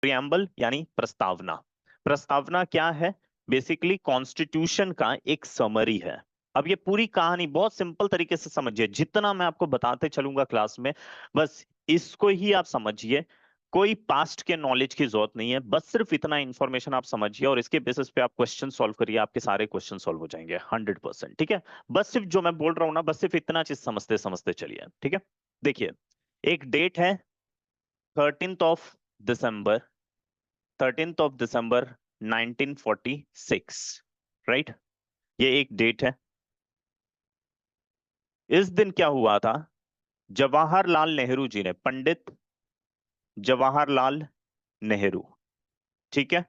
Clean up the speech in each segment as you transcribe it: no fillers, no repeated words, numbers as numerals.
Preamble यानी प्रस्तावना। प्रस्तावना क्या है? बेसिकली कॉन्स्टिट्यूशन का एक समरी है। अब ये पूरी कहानी बहुत सिंपल तरीके से समझिए, जितना मैं आपको बताते चलूंगा क्लास में, बस इसको ही आप समझिए। कोई पास्ट के नॉलेज की जरूरत नहीं है, बस सिर्फ इतना इंफॉर्मेशन आप समझिए और इसके बेसिस पे आप क्वेश्चन सॉल्व करिए, आपके सारे क्वेश्चन सॉल्व हो जाएंगे 100%। ठीक है? बस सिर्फ जो मैं बोल रहा हूँ ना, बस सिर्फ इतना चीज समझते समझते चलिए। ठीक है? देखिए, एक डेट है 13 दिसंबर 1946, राइट? ये एक डेट है। इस दिन क्या हुआ था? जवाहरलाल नेहरू जी ने, पंडित जवाहरलाल नेहरू, ठीक है,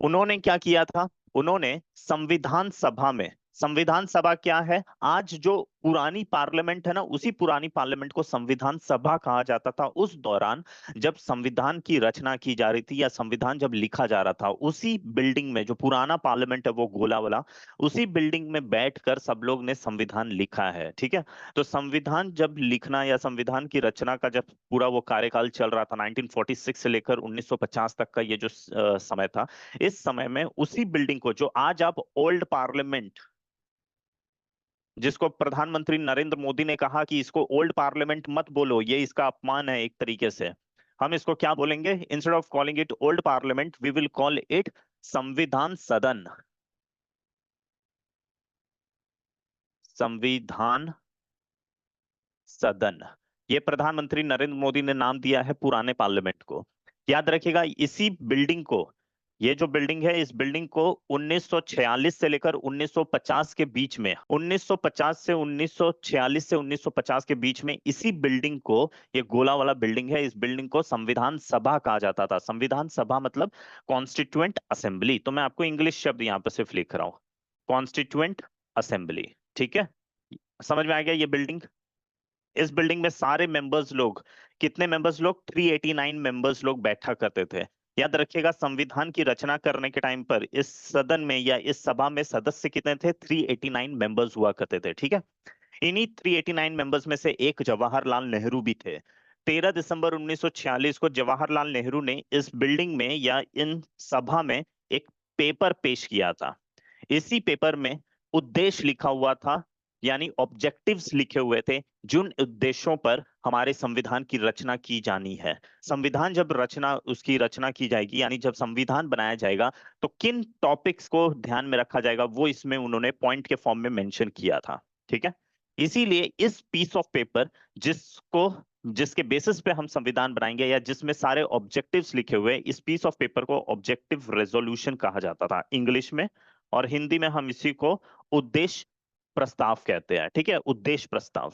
उन्होंने क्या किया था? उन्होंने संविधान सभा में, संविधान सभा क्या है? आज जो पुरानी पार्लियामेंट है ना, उसी पुरानी पार्लियामेंट को संविधान सभा कहा जाता था। उस दौरान जब संविधान की रचना की जा रही थी या संविधान जब लिखा जा रहा था, उसी बिल्डिंग में, जो पुराना पार्लियामेंट है वो गोला वाला, उसी बिल्डिंग में बैठकर सब लोग ने संविधान लिखा है। ठीक है? तो संविधान जब लिखना या संविधान की रचना का जब पूरा वो कार्यकाल चल रहा था, 1946 से लेकर 1950 तक का ये जो समय था, इस समय में उसी बिल्डिंग को, जो आज आप ओल्ड पार्लियामेंट, जिसको प्रधानमंत्री नरेंद्र मोदी ने कहा कि इसको ओल्ड पार्लियामेंट मत बोलो, ये इसका अपमान है एक तरीके से, हम इसको क्या बोलेंगे? Instead of calling it old parliament, we will call it Samvidhan Sadan. संविधान सदन, ये प्रधानमंत्री नरेंद्र मोदी ने नाम दिया है पुराने पार्लियामेंट को। याद रखिएगा, इसी बिल्डिंग को, ये जो बिल्डिंग है, इस बिल्डिंग को 1946 से लेकर 1950 के बीच में, 1950 से 1946 से 1950 के बीच में, इसी बिल्डिंग को, ये गोला वाला बिल्डिंग है, इस बिल्डिंग को संविधान सभा कहा जाता था। संविधान सभा मतलब कॉन्स्टिट्यूएंट असेंबली। तो मैं आपको इंग्लिश शब्द यहाँ पर सिर्फ लिख रहा हूँ, कॉन्स्टिट्यूएंट असेंबली। ठीक है? समझ में आ गया? ये बिल्डिंग, इस बिल्डिंग में सारे मेंबर्स लोग, कितने मेंबर्स लोग? 389 मेंबर्स लोग बैठा करते थे। याद रखिएगा, संविधान की रचना करने के टाइम पर इस सदन में या इस सभा में सदस्य कितने थे? 389 मेंबर्स हुआ करते थे। ठीक है? इन्हीं 389 मेंबर्स में से एक जवाहरलाल नेहरू भी थे। 13 दिसंबर 1946 को जवाहरलाल नेहरू ने इस बिल्डिंग में या इन सभा में एक पेपर पेश किया था। इसी पेपर में उद्देश्य लिखा हुआ था, यानी ऑब्जेक्टिव्स लिखे हुए थे, जिन उद्देश्यों पर हमारे संविधान की रचना की जानी है। संविधान जब रचना, उसकी रचना की जाएगी, यानी जब संविधान बनाया जाएगा, तो किन टॉपिक्स को ध्यान में रखा जाएगा, वो इसमें उन्होंने पॉइंट के फॉर्म में मेंशन किया था। ठीक है? इसीलिए इस पीस ऑफ पेपर, जिसको, जिसके बेसिस पे हम संविधान बनाएंगे या जिसमें सारे ऑब्जेक्टिव्स लिखे हुए, इस पीस ऑफ पेपर को ऑब्जेक्टिव रेजोल्यूशन कहा जाता था इंग्लिश में, और हिंदी में हम इसी को उद्देश्य प्रस्ताव कहते हैं। ठीक है? उद्देश्य प्रस्ताव,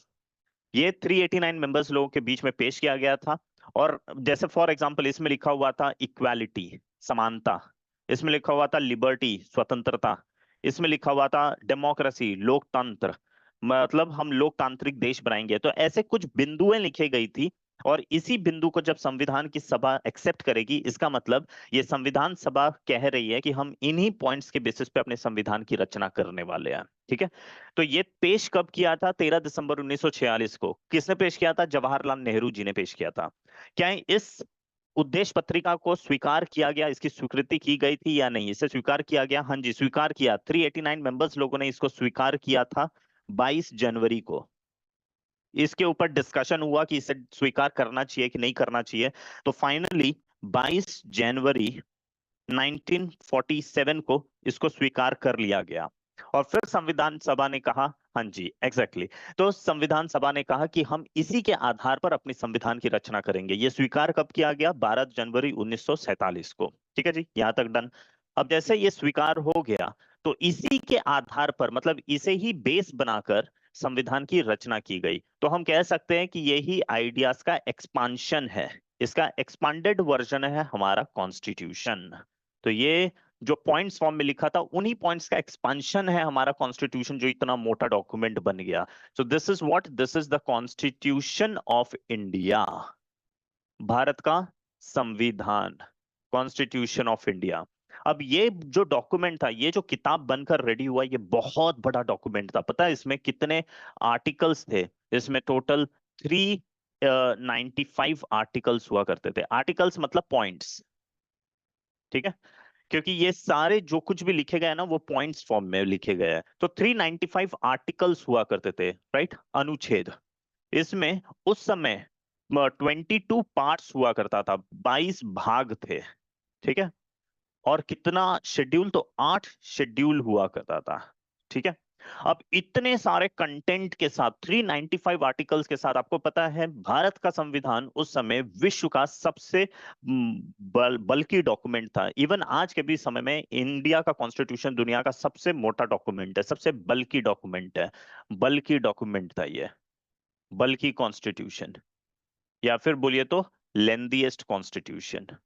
ये 389 मेंबर्स लोगों के बीच में पेश किया गया था। और जैसे फॉर एग्जांपल, इसमें लिखा हुआ था इक्वालिटी, समानता, इसमें लिखा हुआ था लिबर्टी, स्वतंत्रता, इसमें लिखा हुआ था डेमोक्रेसी, लोकतंत्र, मतलब हम लोकतांत्रिक देश बनाएंगे। तो ऐसे कुछ बिंदुएं लिखी गई थी, और इसी बिंदु को जब संविधान की सभा एक्सेप्ट करेगी, इसका मतलब ये संविधान सभा कह रही है कि हम इन्हीं पॉइंट्स के बेसिस पे अपने संविधान की रचना करने वाले हैं। ठीक है? तो ये पेश कब किया था? 13 दिसंबर 1946 को। किसने पेश किया था? जवाहरलाल नेहरू जी ने पेश किया था। क्या इस उद्देश्य पत्रिका को स्वीकार किया गया, इसकी स्वीकृति की गई थी या नहीं? इसे स्वीकार किया गया, हाँ जी, स्वीकार किया। 389 मेंबर्स लोगों ने इसको स्वीकार किया था 22 जनवरी को। इसके ऊपर डिस्कशन हुआ कि इसे स्वीकार करना चाहिए कि नहीं करना चाहिए। तो फाइनली 22 जनवरी 1947 को इसको स्वीकार कर लिया गया। और फिर संविधान सभा ने कहा, हाँ जी एग्जैक्टली, तो संविधान सभा ने कहा कि हम इसी के आधार पर अपनी संविधान की रचना करेंगे। ये स्वीकार कब किया गया? 12 जनवरी 1947 को। ठीक है जी, यहां तक डन। अब जैसे ये स्वीकार हो गया, तो इसी के आधार पर, मतलब इसे ही बेस बनाकर संविधान की रचना की गई। तो हम कह सकते हैं कि यही आइडियाज का एक्सपांशन है, इसका एक्सपांडेड वर्जन है हमारा कॉन्स्टिट्यूशन। तो ये जो पॉइंट्स फॉर्म में लिखा था, उन्हीं पॉइंट्स का एक्सपांशन है हमारा कॉन्स्टिट्यूशन, जो इतना मोटा डॉक्यूमेंट बन गया। So this is what, this is the constitution of India, Bharat का संविधान, कॉन्स्टिट्यूशन ऑफ इंडिया। अब ये जो डॉक्यूमेंट था, ये जो किताब बनकर रेडी हुआ, ये बहुत बड़ा डॉक्यूमेंट था। पता है इसमें कितने आर्टिकल्स थे? इसमें टोटल 395 आर्टिकल्स हुआ करते थे। आर्टिकल्स मतलब पॉइंट्स, ठीक है, क्योंकि ये सारे जो कुछ भी लिखे गए हैं ना वो पॉइंट्स फॉर्म में लिखे गए हैं। तो 395 आर्टिकल्स हुआ करते थे, राइट, अनुच्छेद। इसमें उस समय 22 पार्ट्स हुआ करता था, 22 भाग थे, ठीक है। और कितना शेड्यूल, तो 8 शेड्यूल हुआ करता था, ठीक है। अब इतने सारे कंटेंट के साथ 395 आर्टिकल्स के साथ, आपको पता है भारत का संविधान उस समय विश्व का सबसे बल्कि डॉक्यूमेंट था। इवन आज के भी समय में इंडिया का कॉन्स्टिट्यूशन दुनिया का सबसे मोटा डॉक्यूमेंट है, सबसे बल्कि डॉक्यूमेंट है, बल्कि डॉक्यूमेंट था ये, बल्कि कॉन्स्टिट्यूशन, या फिर बोलिए तो लेंदीएस्ट कॉन्स्टिट्यूशन,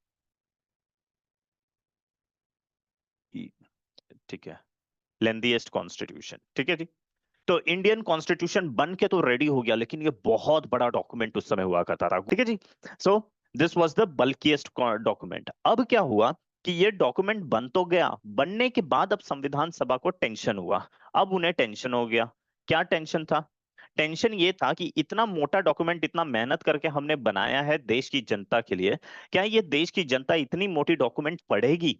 ठीक है, लेंदीएस्ट कॉन्स्टिट्यूशन, ठीक है जी। तो इंडियन कॉन्स्टिट्यूशन बन के तो रेडी हो गया, लेकिन ये बहुत बड़ा डॉक्यूमेंट उस समय हुआ करता था, ठीक है जी। So this was the bulkiest document. अब क्या हुआ कि ये डॉक्यूमेंट बन तो गया, बनने के बाद अब संविधान सभा को टेंशन हुआ। अब उन्हें टेंशन हो गया। क्या टेंशन था? टेंशन ये था कि इतना मोटा डॉक्यूमेंट, इतना मेहनत करके हमने बनाया है देश की जनता के लिए, क्या ये देश की जनता इतनी मोटी डॉक्यूमेंट पढ़ेगी?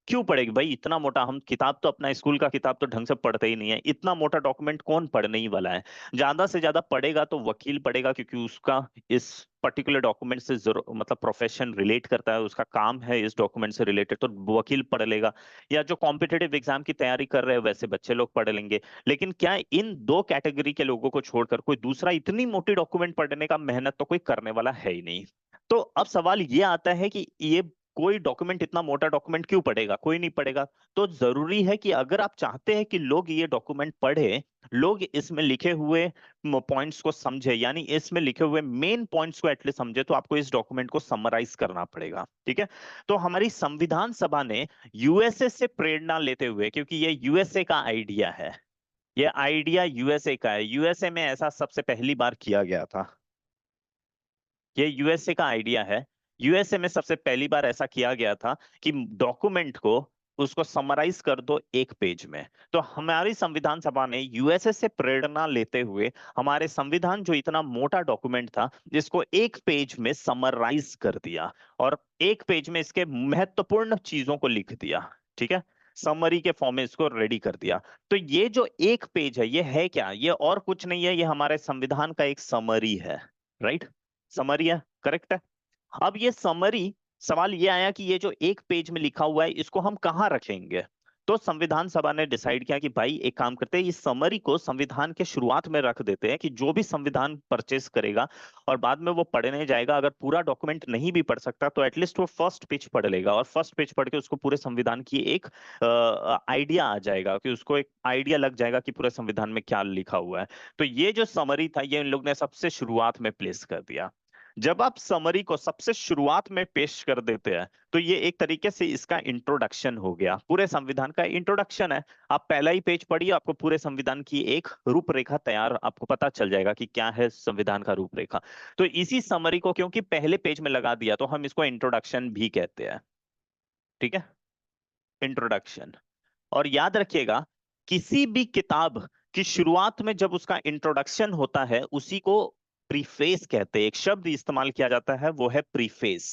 क्यों पढ़ेगी भाई? इतना मोटा, हम किताब तो अपना स्कूल का किताब तो ढंग से पढ़ते ही नहीं है, इतना मोटा डॉक्यूमेंट कौन पढ़ने ही वाला है? ज्यादा से ज्यादा पढ़ेगा तो वकील पढ़ेगा, क्योंकि उसका इस पर्टिकुलर डॉक्यूमेंट से जरूर मतलब प्रोफेशन रिलेट करता है, उसका काम है इस डॉक्यूमेंट से रिलेटेड, तो वकील पढ़ लेगा। या जो कॉम्पिटेटिव एग्जाम की तैयारी कर रहे हैं वैसे बच्चे लोग पढ़ लेंगे। लेकिन क्या इन दो कैटेगरी के लोगों को छोड़कर कोई दूसरा इतनी मोटी डॉक्यूमेंट पढ़ने का मेहनत तो कोई करने वाला है ही नहीं। तो अब सवाल ये आता है कि ये कोई डॉक्यूमेंट, इतना मोटा डॉक्यूमेंट क्यों पढ़ेगा? कोई नहीं पढ़ेगा। तो जरूरी है कि अगर आप चाहते हैं कि लोग ये डॉक्यूमेंट पढ़े, लोग इसमें लिखे हुए पॉइंट्स को समझे, यानी इसमें लिखे हुए मेन पॉइंट्स को एटलीस्ट समझे, तो आपको इस डॉक्यूमेंट को समराइज करना पड़ेगा, ठीक है। तो हमारी संविधान सभा ने यूएसए से प्रेरणा लेते हुए, क्योंकि ये यूएसए का आइडिया है, ये आइडिया यूएसए का है, यूएसए में ऐसा सबसे पहली बार किया गया था, ये यूएसए का आइडिया है। यूएसए में सबसे पहली बार ऐसा किया गया था कि डॉक्यूमेंट को, उसको समराइज कर दो एक पेज में। तो हमारी संविधान सभा ने यूएसए से प्रेरणा लेते हुए हमारे संविधान, जो इतना मोटा डॉक्यूमेंट था, जिसको एक पेज में समराइज कर दिया, और एक पेज में इसके महत्वपूर्ण चीजों को लिख दिया, ठीक है, समरी के फॉर्म में इसको रेडी कर दिया। तो ये जो एक पेज है, ये है क्या? ये और कुछ नहीं है, ये हमारे संविधान का एक समरी है, राइट, समरी है, करेक्ट है। अब ये समरी, सवाल ये आया कि ये जो एक पेज में लिखा हुआ है इसको हम कहाँ रखेंगे? तो संविधान सभा ने डिसाइड किया कि भाई एक काम करते हैं, इस समरी को संविधान के शुरुआत में रख देते हैं, कि जो भी संविधान परचेस करेगा और बाद में वो पढ़ने जाएगा, अगर पूरा डॉक्यूमेंट नहीं भी पढ़ सकता तो एटलीस्ट वो फर्स्ट पेज पढ़ लेगा, और फर्स्ट पेज पढ़ के उसको पूरे संविधान की एक आइडिया आ जाएगा, कि उसको एक आइडिया लग जाएगा कि पूरे संविधान में क्या लिखा हुआ है। तो ये जो समरी था, ये इन लोग ने सबसे शुरुआत में प्लेस कर दिया। जब आप समरी को सबसे शुरुआत में पेश कर देते हैं, तो ये एक तरीके से इसका इंट्रोडक्शन हो गया, पूरे संविधान का इंट्रोडक्शन है। आप पहला ही पेज पढ़िए, आपको पूरे संविधान की एक रूपरेखा तैयार, आपको पता चल जाएगा कि क्या है संविधान का रूपरेखा। तो इसी समरी को क्योंकि पहले पेज में लगा दिया, तो हम इसको इंट्रोडक्शन भी कहते हैं, ठीक है, इंट्रोडक्शन। और याद रखिएगा, किसी भी किताब की शुरुआत में जब उसका इंट्रोडक्शन होता है, उसी को प्रीफेस कहते हैं। एक शब्द इस्तेमाल किया जाता है, वो है प्रीफेस।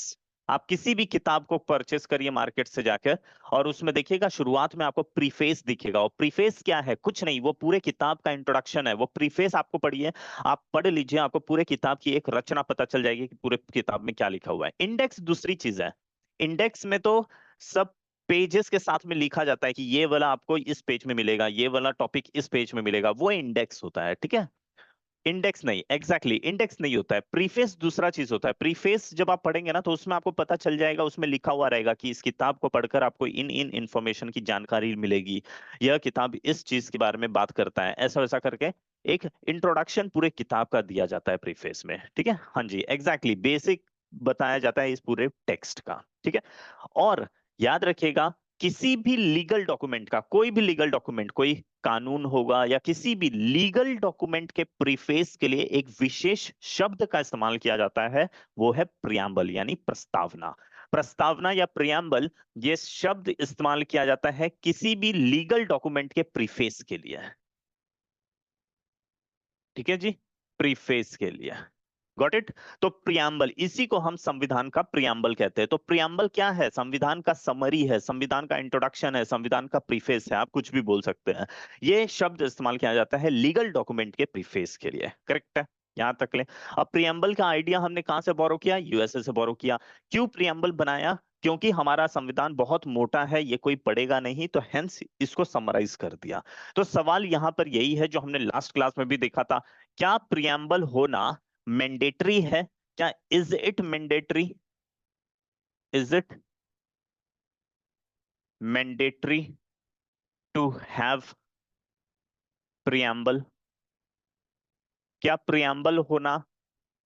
आप किसी भी किताब को परचेस करिए मार्केट से जाकर, और उसमें देखिएगा शुरुआत में आपको प्रीफेस दिखेगा। और प्रीफेस क्या है? कुछ नहीं, वो पूरे किताब का इंट्रोडक्शन है। वो प्रीफेस आपको पढ़िए, आप पढ़ लीजिए, आपको पूरे किताब की एक रचना पता चल जाएगी कि पूरे किताब में क्या लिखा हुआ है। इंडेक्स दूसरी चीज है। इंडेक्स में तो सब पेजेस के साथ में लिखा जाता है कि ये वाला आपको इस पेज में मिलेगा, ये वाला टॉपिक इस पेज में मिलेगा, वो इंडेक्स होता है, ठीक है। इंडेक्स नहीं, एग्जैक्टली इंडेक्स नहीं होता है। प्रीफेस दूसरा चीज होता है। प्रीफेस जब आप पढ़ेंगे ना, तो उसमें आपको पता चल जाएगा, उसमें लिखा हुआ रहेगा कि इस किताब को पढ़कर आपको इन इन इंफॉर्मेशन की जानकारी मिलेगी, यह किताब इस चीज के बारे में बात करता है, ऐसा वैसा करके एक इंट्रोडक्शन पूरे किताब का दिया जाता है प्रीफेस में, ठीक है। हाँ जी, एग्जैक्टली बेसिक बताया जाता है इस पूरे टेक्स्ट का, ठीक है। और याद रखिएगा, किसी भी लीगल डॉक्यूमेंट का, कोई भी लीगल डॉक्यूमेंट, कोई कानून होगा या किसी भी लीगल डॉक्यूमेंट के प्रीफेस के लिए एक विशेष शब्द का इस्तेमाल किया जाता है, वो है प्रियम्बल, यानी प्रस्तावना। प्रस्तावना या प्रियम्बल, ये शब्द इस्तेमाल किया जाता है किसी भी लीगल डॉक्यूमेंट के प्रीफेस के लिए, ठीक है जी, प्रीफेस के लिए। Got it. तो प्रियम्बल, इसी को हम संविधान का प्रियम्बल कहते हैं। तो प्रियम्बल क्या है? संविधान का समरी है, संविधान का इंट्रोडक्शन है, संविधान का प्रीफेस है, आप कुछ भी बोल सकते हैं। ये शब्द इस्तेमाल किया जाता है लीगल डॉक्यूमेंट के प्रीफेस के लिए, करेक्ट है, यहां तक ले। अब प्रियम्बल का आइडिया हमने कहां से बोरो किया? यूएसए से बोरो किया। क्यों प्रियम्बल बनाया? क्योंकि हमारा संविधान बहुत मोटा है, ये कोई पढ़ेगा नहीं, तो हेंस इसको समराइज कर दिया। तो सवाल यहां पर यही है जो हमने लास्ट क्लास में भी देखा था, क्या प्रियम्बल होना मैंडेटरी है? क्या is it mandatory? Is it mandatory to have preamble? क्या प्रियम्बल होना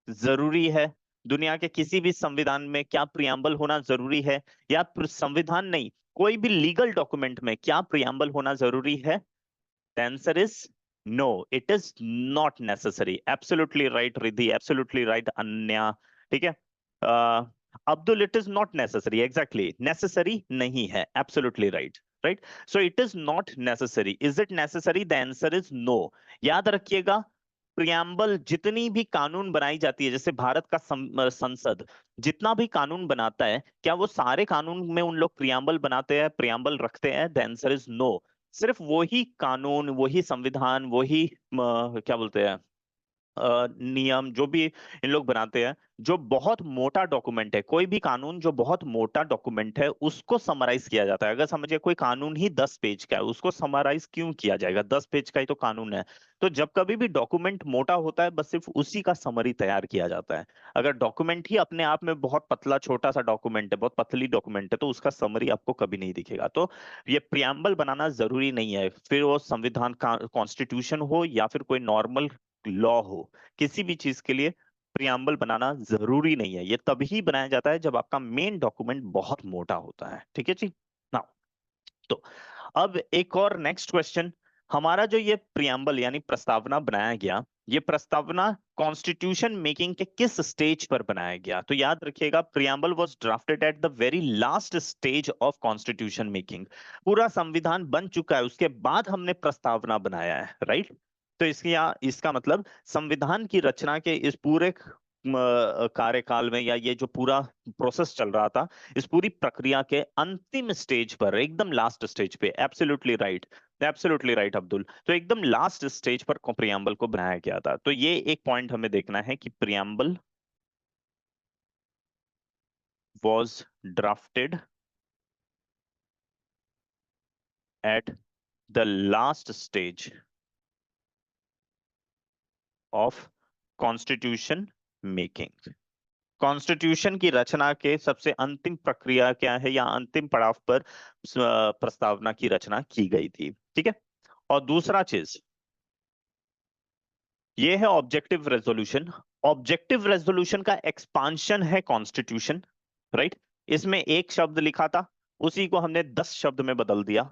जरूरी है? दुनिया के किसी भी संविधान में क्या प्रियम्बल होना जरूरी है? या संविधान नहीं, कोई भी लीगल डॉक्यूमेंट में क्या प्रियम्बल होना जरूरी है? The answer is no, it is not necessary. Absolutely right, Riddhi. Absolutely right, Anya. ठीक है। Abdul, it is not necessary. Exactly. Necessary नहीं है. Absolutely right. Right? So it is not necessary. Is it necessary? The answer is no. याद रखिएगा, preamble जितनी भी कानून बनाई जाती है, जैसे भारत का संसद जितना भी कानून बनाता है, क्या वो सारे कानून में उन लोग प्रियम्बल बनाते हैं, प्रियम्बल रखते हैं? The answer is no. सिर्फ वही कानून, वही संविधान, वही क्या बोलते हैं, नियम जो भी इन लोग बनाते हैं, जो बहुत मोटा डॉक्यूमेंट है, कोई भी कानून जो बहुत मोटा डॉक्यूमेंट है उसको समराइज किया जाता है। अगर समझिए कोई कानून ही 10 पेज का है, उसको समराइज क्यों किया जाएगा? 10 पेज का ही तो कानून है। तो जब कभी भी डॉक्यूमेंट मोटा होता है, बस सिर्फ उसी का समरी तैयार किया जाता है। अगर डॉक्यूमेंट ही अपने आप में बहुत पतला छोटा सा डॉक्यूमेंट है, बहुत पतली डॉक्यूमेंट है, तो उसका समरी आपको कभी नहीं दिखेगा। तो ये प्रियम्बल बनाना जरूरी नहीं है, फिर वो संविधान का कॉन्स्टिट्यूशन हो या फिर कोई नॉर्मल लॉ हो, किसी भी चीज के लिए प्रियम्बल बनाना जरूरी नहीं है। ये तभी बनाया जाता है जब आपका मेन डॉक्यूमेंट बहुत मोटा होता है। ठीक है जी ना। तो अब एक और नेक्स्ट क्वेश्चन, हमारा जो ये प्रियम्बल यानी प्रस्तावना बनाया गया, ये प्रस्तावना कॉन्स्टिट्यूशन मेकिंग के किस स्टेज पर बनाया गया? तो याद रखिएगा, preamble was drafted at the very last stage of constitution making. पूरा संविधान बन चुका है, उसके बाद हमने प्रस्तावना बनाया है, राइट। तो इसका मतलब संविधान की रचना के इस पूरे कार्यकाल में, या ये जो पूरा प्रोसेस चल रहा था, इस पूरी प्रक्रिया के अंतिम स्टेज पर, एकदम लास्ट स्टेज पे, absolutely right, absolutely right Abdul, तो एकदम लास्ट स्टेज पर प्रियम्बल को बनाया गया था। तो ये एक पॉइंट हमें देखना है कि preamble was drafted at the last stage of constitution making। Constitution की रचना के सबसे अंतिम प्रक्रिया क्या है, या अंतिम पड़ाव पर प्रस्तावना की रचना की गई थी। ठीक है। और दूसरा चीज ये है ऑब्जेक्टिव रेजोल्यूशन। ऑब्जेक्टिव रेजोल्यूशन का एक्सपांशन है कॉन्स्टिट्यूशन, राइट। इसमें एक शब्द लिखा था, उसी को हमने 10 शब्द में बदल दिया,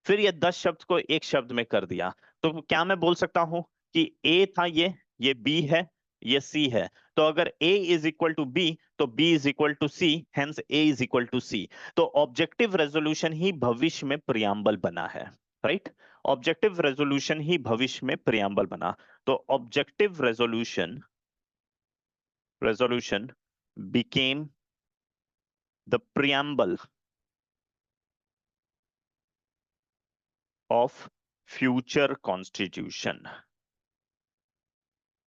फिर ये 10 शब्द को एक शब्द में कर दिया। तो क्या मैं बोल सकता हूं कि ए था ये बी है, ये सी है। तो अगर A is equal to B, तो B is equal to C, hence A is equal to C. तो ऑब्जेक्टिव रेजोल्यूशन ही भविष्य में प्रियम्बल बना है, राइट। ऑब्जेक्टिव रेजोल्यूशन ही भविष्य में प्रियम्बल बना। तो objective resolution became the preamble of future constitution।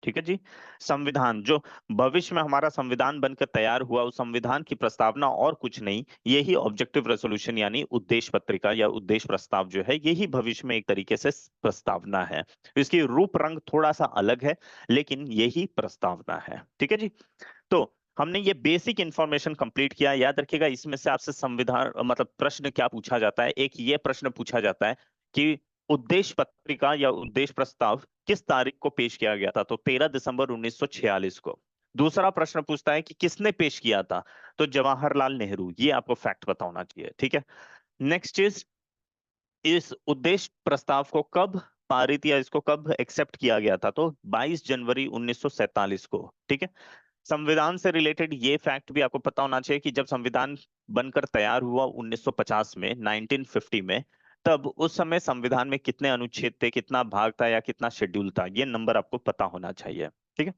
ठीक है जी। संविधान जो भविष्य में हमारा संविधान बनकर तैयार हुआ, उस संविधान की प्रस्तावना और कुछ नहीं, यही ऑब्जेक्टिव रेजोल्यूशन यानी उद्देश्य पत्रिका या उद्देश्य प्रस्ताव जो है, यही भविष्य में एक तरीके से प्रस्तावना है। इसकी रूप रंग थोड़ा सा अलग है, लेकिन यही प्रस्तावना है। ठीक है जी। तो हमने ये बेसिक इंफॉर्मेशन कंप्लीट किया। याद रखिएगा, इसमें से आपसे संविधान मतलब प्रश्न क्या पूछा जाता है, एक ये प्रश्न पूछा जाता है कि उद्देश्य पत्रिका या उद्देश्य प्रस्ताव किस तारीख को पेश किया गया था? तो 13 दिसंबर 1946 को। दूसरा प्रश्न पूछता है कि किसने पेश किया था? तो जवाहरलाल नेहरू। ये आपको फैक्ट पता होना चाहिए। ठीक है। नेक्स्ट इज, इस उद्देश्य प्रस्ताव को कब पारित या इसको कब एक्सेप्ट किया गया था? तो 22 जनवरी 1947 को। ठीक है। संविधान से रिलेटेड ये फैक्ट भी आपको पता होना चाहिए कि जब संविधान बनकर तैयार हुआ 1950 में, 1950 में, तब उस समय संविधान में कितने अनुच्छेद थे, कितना भाग था या कितना शेड्यूल था, ये नंबर आपको पता होना चाहिए। ठीक है।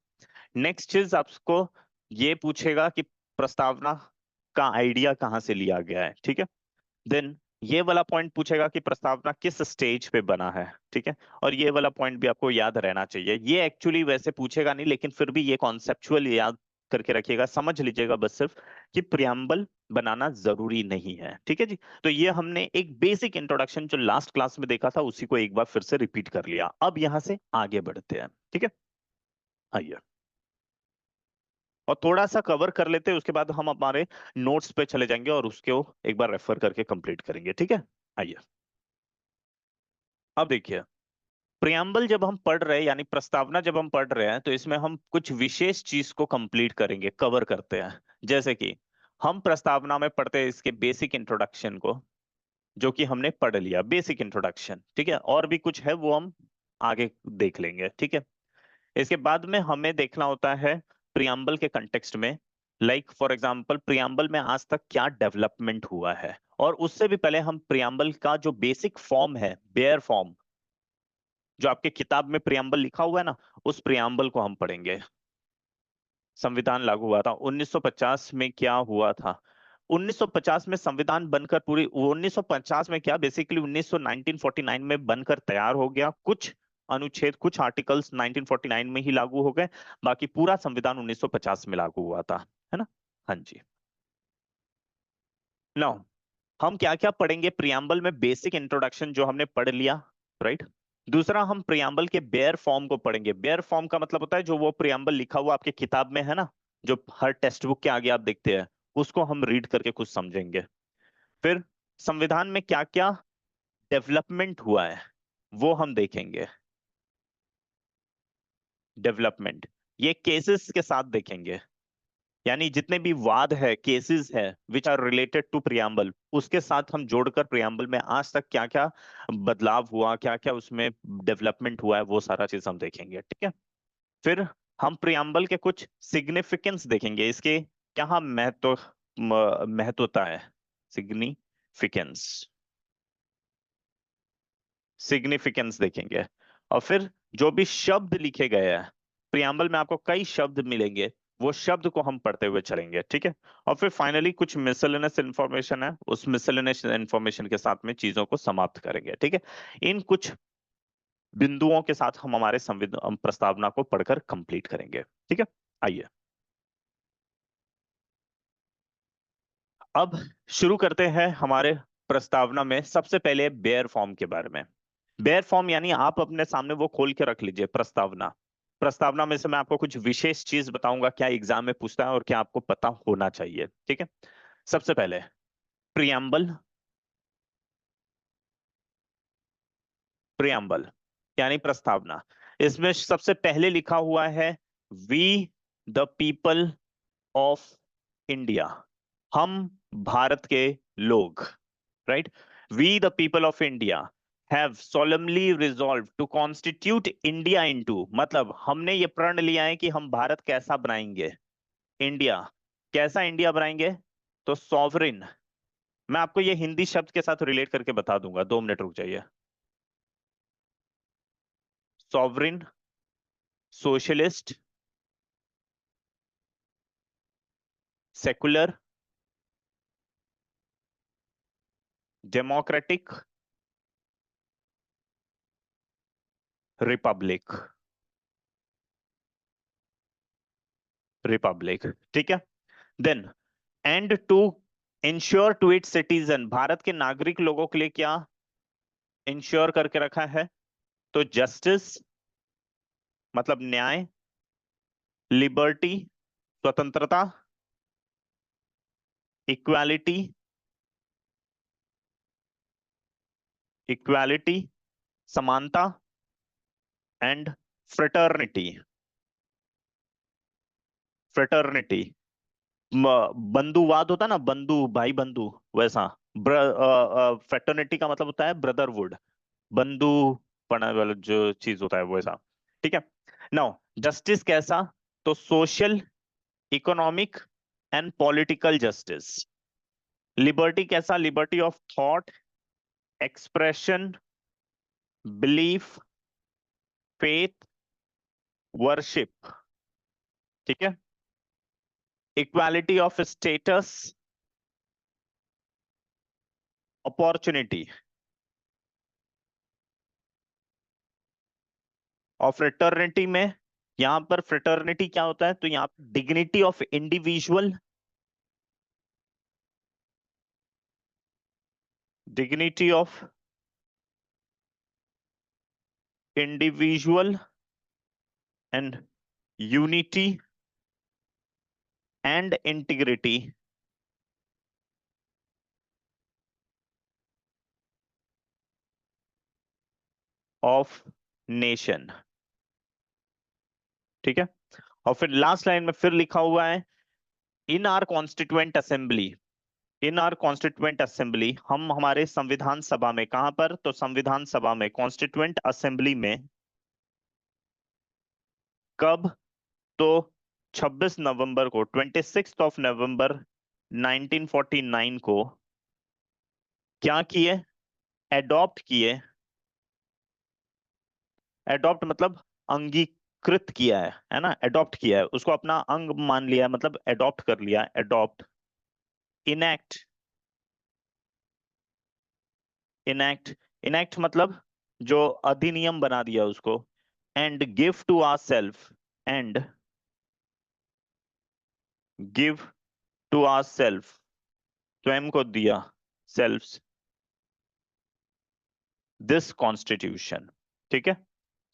नेक्स्ट चीज आपको ये पूछेगा कि प्रस्तावना का आइडिया कहाँ से लिया गया है, ठीक है। देन ये वाला पॉइंट पूछेगा कि प्रस्तावना किस स्टेज पे बना है, ठीक है। और ये वाला पॉइंट भी आपको याद रहना चाहिए। ये एक्चुअली वैसे पूछेगा नहीं, लेकिन फिर भी ये कॉन्सेप्चुअल याद करके रखिएगा, समझ लीजिएगा बस सिर्फ कि प्रियम्बल बनाना जरूरी नहीं है, ठीक है जी। तो ये हमने एक बेसिक इंट्रोडक्शन जो लास्ट क्लास में देखा था उसी को एक बार फिर से रिपीट कर लिया। अब यहां से आगे बढ़ते हैं, ठीक है। आइए और थोड़ा सा कवर कर लेते हैं, उसके बाद हम हमारे नोट्स पे चले जाएंगे और उसको एक बार रेफर करके कंप्लीट करेंगे, ठीक है। आइए अब देखिए, प्रियम्बल जब हम पढ़ रहे हैं यानी प्रस्तावना जब हम पढ़ रहे हैं तो इसमें हम कुछ विशेष चीज को कंप्लीट करेंगे, कवर करते हैं। जैसे कि हम प्रस्तावना में पढ़ते हैं इसके बेसिक इंट्रोडक्शन को, जो कि हमने पढ़ लिया बेसिक इंट्रोडक्शन, ठीक है। और भी कुछ है वो हम आगे देख लेंगे, ठीक है। इसके बाद में हमें देखना होता है प्रियम्बल के कंटेक्स्ट में, लाइक फॉर एग्जांपल प्रियम्बल में आज तक क्या डेवलपमेंट हुआ है। और उससे भी पहले हम प्रियम्बल का जो बेसिक फॉर्म है, बेयर फॉर्म, जो आपके किताब में प्रियम्बल लिखा हुआ है ना, उस प्रियम्बल को हम पढ़ेंगे। संविधान लागू हुआ था 1950 में, क्या हुआ था 1950 में संविधान बनकर पूरी 1950 में क्या बेसिकली 1949 में बनकर तैयार हो गया। कुछ अनुच्छेद कुछ आर्टिकल्स 1949 में ही लागू हो गए, बाकी पूरा संविधान 1950 में लागू हुआ था, है ना। हाँ जी। नाउ हम क्या क्या पढ़ेंगे प्रियम्बल में, बेसिक इंट्रोडक्शन जो हमने पढ़ लिया, राइट। दूसरा हम प्रियम्बल के बेयर फॉर्म को पढ़ेंगे। बेयर फॉर्म का मतलब होता है जो वो प्रियम्बल लिखा हुआ आपके किताब में है ना, जो हर टेक्स्ट बुक के आगे आप देखते हैं, उसको हम रीड करके कुछ समझेंगे। फिर संविधान में क्या क्या डेवलपमेंट हुआ है वो हम देखेंगे। डेवलपमेंट ये केसेस के साथ देखेंगे, यानी जितने भी वाद है, केसेस है which are related to preamble, उसके साथ हम जोड़कर प्रियम्बल में आज तक क्या क्या बदलाव हुआ, क्या क्या उसमें डेवलपमेंट हुआ है, वो सारा चीज हम देखेंगे, ठीक है। फिर हम प्रियम्बल के कुछ सिग्निफिकेंस देखेंगे, इसके क्या महत्वता है। सिग्निफिकेंस, सिग्निफिकेंस देखेंगे। और फिर जो भी शब्द लिखे गए हैं प्रियम्बल में, आपको कई शब्द मिलेंगे, वो शब्द को हम पढ़ते हुए चलेंगे, ठीक है। और फिर फाइनली कुछ मिसलेनियस इंफॉर्मेशन है, उस मिसलेनियस इंफॉर्मेशन के साथ में चीजों को समाप्त करेंगे, ठीक है। इन कुछ बिंदुओं के साथ हम हमारे संविधान प्रस्तावना को पढ़कर कंप्लीट करेंगे, ठीक है। आइए अब शुरू करते हैं हमारे प्रस्तावना में सबसे पहले बेयर फॉर्म के बारे में। बेयर फॉर्म यानी आप अपने सामने वो खोल के रख लीजिए प्रस्तावना। प्रस्तावना में से मैं आपको कुछ विशेष चीज बताऊंगा, क्या एग्जाम में पूछता है और क्या आपको पता होना चाहिए, ठीक है। सबसे पहले प्रियम्बल। प्रियम्बल यानी प्रस्तावना, इसमें सबसे पहले लिखा हुआ है we the people of India, हम भारत के लोग, right. We the people of India have solemnly resolved to constitute India into, मतलब हमने ये प्रण लिया है कि हम भारत कैसा बनाएंगे, इंडिया कैसा इंडिया बनाएंगे। तो सॉवरिन, मैं आपको ये हिंदी शब्द के साथ रिलेट करके बता दूंगा, 2 मिनट रुक जाइए। Sovereign, socialist, secular, democratic, republic, republic, ठीक है। Then and to ensure to its citizen, Bharat के नागरिक लोगों के लिए क्या इंश्योर करके रखा है। तो जस्टिस मतलब न्याय, लिबर्टी स्वतंत्रता, इक्वालिटी, इक्वालिटी समानता, एंड फ्रेटर्निटी, फ्रेटर्निटी बंधुवाद होता है ना, बंधु भाई बंधु, वैसा। फ्रेटर्निटी का मतलब होता है ब्रदरहुड, बंधु पना वाला जो चीज होता है वो ऐसा, ठीक है। नाउ जस्टिस कैसा, तो social, economic and political justice. Liberty कैसा, liberty of thought, expression, belief, faith, worship, ठीक है, इक्वालिटी ऑफ स्टेटस, अपॉर्चुनिटी और फ्रेटर्निटी में, यहां पर फ्रेटर्निटी क्या होता है, तो यहां पर dignity of individual, dignity of individual and unity and integrity of nation. ठीक है, और फिर लास्ट लाइन में फिर लिखा हुआ है, इन our constituent assembly, in our constituent assembly, हम हमारे संविधान सभा में, कहां पर, तो संविधान सभा में, कॉन्स्टिट्यूएंट असेंबली में, कब, तो 26 नवंबर को, 26 नवंबर 1949 को क्या किए, एडॉप्ट किए, एडॉप्ट मतलब अंगीकृत किया है ना, एडॉप्ट किया है, उसको अपना अंग मान लिया है, मतलब एडॉप्ट कर लिया, एडॉप्ट, इनैक्ट, इनैक्ट, इनैक्ट मतलब जो अधिनियम बना दिया उसको, and give to our self, and give to our self, स्वयं को दिया, सेल्फ, दिस कॉन्स्टिट्यूशन। ठीक है,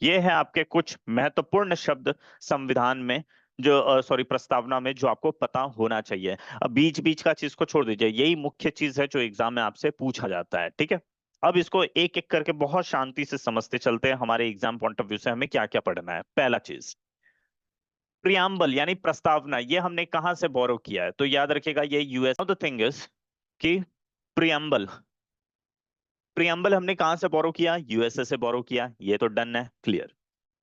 ये है आपके कुछ महत्वपूर्ण शब्द संविधान में, जो सॉरी प्रस्तावना में, जो आपको पता होना चाहिए। अब बीच बीच का चीज को छोड़ दीजिए, यही मुख्य चीज है जो एग्जाम में आपसे पूछा जाता है। ठीक है, अब इसको एक एक करके बहुत शांति से समझते चलते हैं, हमारे एग्जाम पॉइंट ऑफ व्यू से हमें क्या क्या पढ़ना है। पहला चीज, प्रियम्बल यानी प्रस्तावना, ये हमने कहां से बोरो किया है, तो याद रखिएगा ये यूएस। द थिंग इज कि प्रियम्बल, प्रियम्बल हमने कहां से बोरो किया, यूएसए से बोरो किया, ये तो डन है, क्लियर।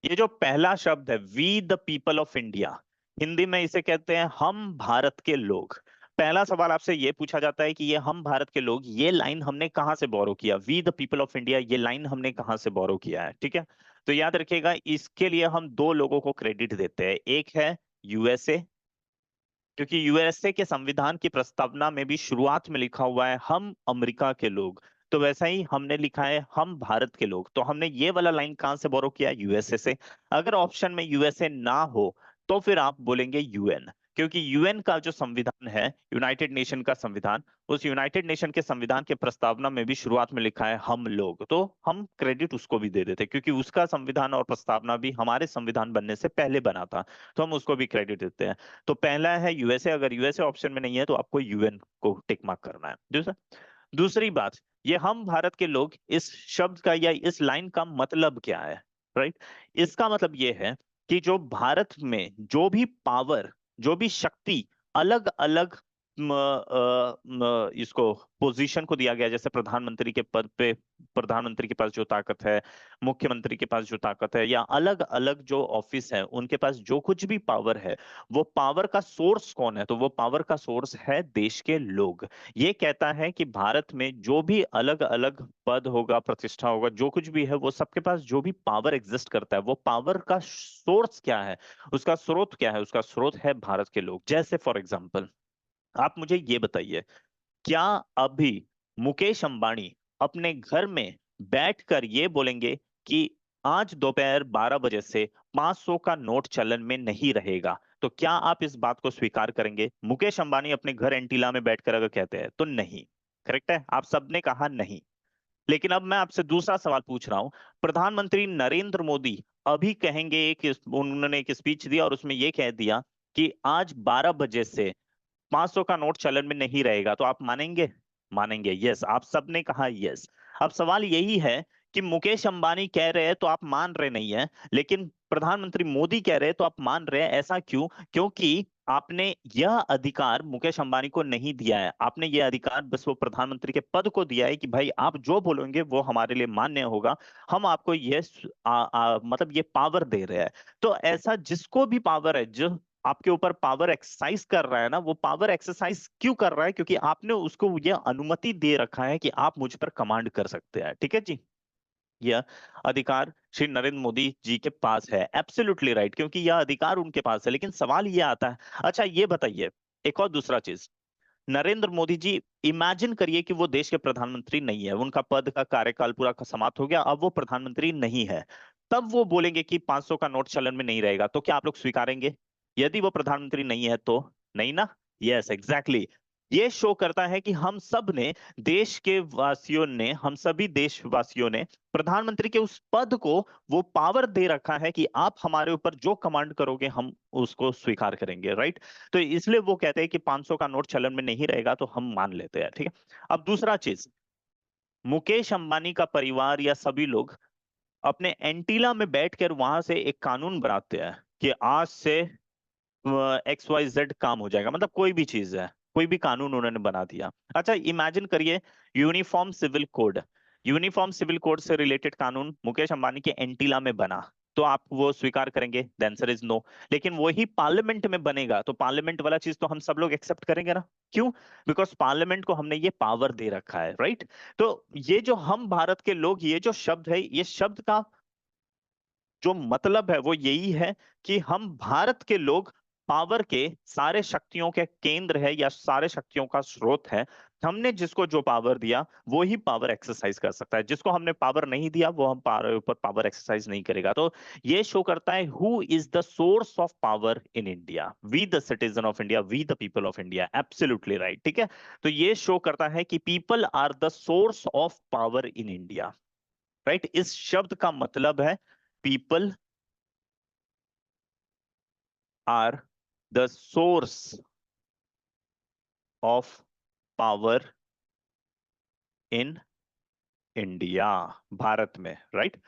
ये जो पहला शब्द है, we the people of India, Hindi में इसे कहते हैं हम भारत के लोग। पहला सवाल आपसे ये पूछा जाता है कि ये हम भारत के लोग, ये लाइन हमने कहां से बोरो किया, we the people of India, ये लाइन हमने कहां से बोरो किया है। ठीक है, तो याद रखिएगा इसके लिए हम दो लोगों को क्रेडिट देते हैं, एक है यूएसए, क्योंकि यूएसए के संविधान की प्रस्तावना में भी शुरुआत में लिखा हुआ है हम अमेरिका के लोग, तो वैसा ही हमने लिखा है हम भारत के लोग, तो हमने ये वाला लाइन कहां से बोरो किया, यूएसए से। अगर ऑप्शन में यूएसए ना हो तो फिर आप बोलेंगे यूएन, क्योंकि यूएन का जो संविधान है, यूनाइटेड नेशन का संविधान, उस यूनाइटेड नेशन के संविधान के प्रस्तावना में भी शुरुआत में लिखा है हम लोग, तो हम क्रेडिट उसको भी दे देते, क्योंकि उसका संविधान और प्रस्तावना भी हमारे संविधान बनने से पहले बना था, तो हम उसको भी क्रेडिट देते हैं। तो पहला है यूएसए, अगर यूएसए ऑप्शन में नहीं है तो आपको यूएन को टिक मार्क करना है। दूसरा, दूसरी बात, ये हम भारत के लोग, इस शब्द का या इस लाइन का मतलब क्या है, राइट। इसका मतलब ये है कि जो भारत में जो भी पावर, जो भी शक्ति अलग अलग इसको पोजीशन को दिया गया, जैसे प्रधानमंत्री के पद पे, प्रधानमंत्री के पास जो ताकत है, मुख्यमंत्री के पास जो ताकत है, या अलग अलग जो ऑफिस है उनके पास जो कुछ भी पावर है, वो पावर का सोर्स कौन है, तो वो पावर का सोर्स है देश के लोग। ये कहता है कि भारत में जो भी अलग अलग पद होगा, प्रतिष्ठा होगा, जो कुछ भी है, वो सबके पास जो भी पावर एग्जिस्ट करता है, वो पावर का सोर्स क्या है, उसका स्रोत क्या है, उसका स्रोत है भारत के लोग। जैसे फॉर एग्जाम्पल, आप मुझे ये बताइए, क्या अभी मुकेश अंबानी अपने घर में बैठकर ये बोलेंगे कि आज दोपहर 12 बजे से 500 का नोट चलन में नहीं रहेगा, तो क्या आप इस बात को स्वीकार करेंगे? मुकेश अंबानी अपने घर एंटीला में बैठकर अगर कहते हैं तो नहीं, करेक्ट है, आप सबने कहा नहीं। लेकिन अब मैं आपसे दूसरा सवाल पूछ रहा हूं, प्रधानमंत्री नरेंद्र मोदी अभी कहेंगे, उन्होंने एक स्पीच दिया और उसमें यह कह दिया कि आज 12 बजे से 500 का नोट चलन में नहीं रहेगा, तो आप मानेंगे? मानेंगे, यस, आप सबने कहा यस। अब सवाल यही है कि मुकेश अंबानी कह रहे हैं तो आप मान रहे नहीं है, लेकिन प्रधानमंत्री मोदी कह रहे हैं तो आप मान रहे हैं, ऐसा क्यों? क्योंकि आपने यह अधिकार मुकेश अंबानी को नहीं दिया है, आपने यह अधिकार बस वो प्रधानमंत्री के पद को दिया है कि भाई आप जो बोलोगे वो हमारे लिए मान्य होगा, हम आपको ये मतलब ये पावर दे रहे हैं। तो ऐसा जिसको भी पावर है, जो आपके ऊपर पावर एक्सरसाइज कर रहा है ना, वो पावर एक्सरसाइज क्यों कर रहा है? क्योंकि आपने उसको ये अनुमति दे रखा है कि आप मुझ पर कमांड कर सकते हैं। ठीक है जी, यह अधिकार श्री नरेंद्र मोदी जी के पास है। एब्सोल्युटली राइट, क्योंकि यह अधिकार उनके पास है। लेकिन सवाल ये आता है, अच्छा ये बताइए एक और दूसरा चीज, नरेंद्र मोदी जी, इमेजिन करिए कि वो देश के प्रधानमंत्री नहीं है, उनका पद का कार्यकाल पूरा समाप्त हो गया, अब वो प्रधानमंत्री नहीं है, तब वो बोलेंगे कि 500 का नोट चलन में नहीं रहेगा, तो क्या आप लोग स्वीकारेंगे? यदि वो प्रधानमंत्री नहीं है तो? नहीं ना। Yes exactly. ये शो करता है कि हम सब ने, देश के वासियों ने, हम सभी देशवासियों ने प्रधानमंत्री के उस पद को वो पावर दे रखा है कि आप हमारे ऊपर जो कमांड करोगे हम उसको स्वीकार करेंगे, राइट? तो इसलिए वो कहते हैं कि 500 का नोट चलन में नहीं रहेगा, तो हम मान लेते हैं, ठीक है। अब दूसरा चीज, मुकेश अंबानी का परिवार या सभी लोग अपने एंटीला में बैठकर वहां से एक कानून बनाते हैं कि आज से XYZ काम हो जाएगा, मतलब कोई भी चीज है, कोई भी कानून उन्होंने बना दिया। अच्छा इमेजिन करिए, uniform civil code, uniform civil code से रिलेटेड कानून मुकेश अंबानी के एंटीला में बना, तो आप वो स्वीकार करेंगे? The answer is no. लेकिन वही पार्लियामेंट में बनेगा, तो पार्लियामेंट वाला चीज तो हम सब लोग एक्सेप्ट करेंगे ना। क्यों? बिकॉज पार्लियामेंट को हमने ये पावर दे रखा है, राइट? तो ये जो हम भारत के लोग, ये जो शब्द है, ये शब्द का जो मतलब है वो यही है कि हम भारत के लोग पावर के सारे शक्तियों के केंद्र है या सारे शक्तियों का स्रोत है। हमने जिसको जो पावर दिया वो ही पावर एक्सरसाइज कर सकता है, जिसको हमने पावर नहीं दिया वो हम पावर ऊपर पावर एक्सरसाइज नहीं करेगा। तो ये शो करता है who is the source of power in India, we the citizen of India, we the people of India. Absolutely right, ठीक है। तो ये शो करता है कि people are the source of power in India, right? इस शब्द का मतलब है people are the source of power in India, Bharat में, राइट?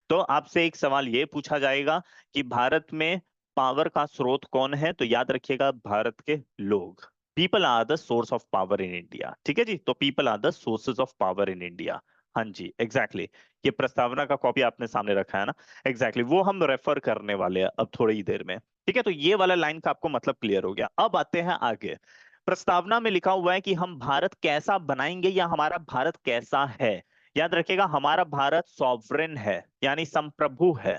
तो आपसे एक सवाल ये पूछा जाएगा कि भारत में पावर का स्रोत कौन है, तो याद रखिएगा भारत के लोग। People are the source of power in India, ठीक है जी। तो people are the sources of power in India. हाँ जी एग्जैक्टली ये प्रस्तावना का कॉपी आपने सामने रखा है ना, एग्जैक्टली वो हम रेफर करने वाले हैं अब थोड़ी ही देर में, ठीक है। तो ये वाला लाइन का आपको मतलब क्लियर हो गया। अब आते हैं आगे। प्रस्तावना में लिखा हुआ है कि हम भारत कैसा बनाएंगे या हमारा भारत कैसा है। याद रखिएगा हमारा भारत सॉवरेन है, यानी संप्रभु है,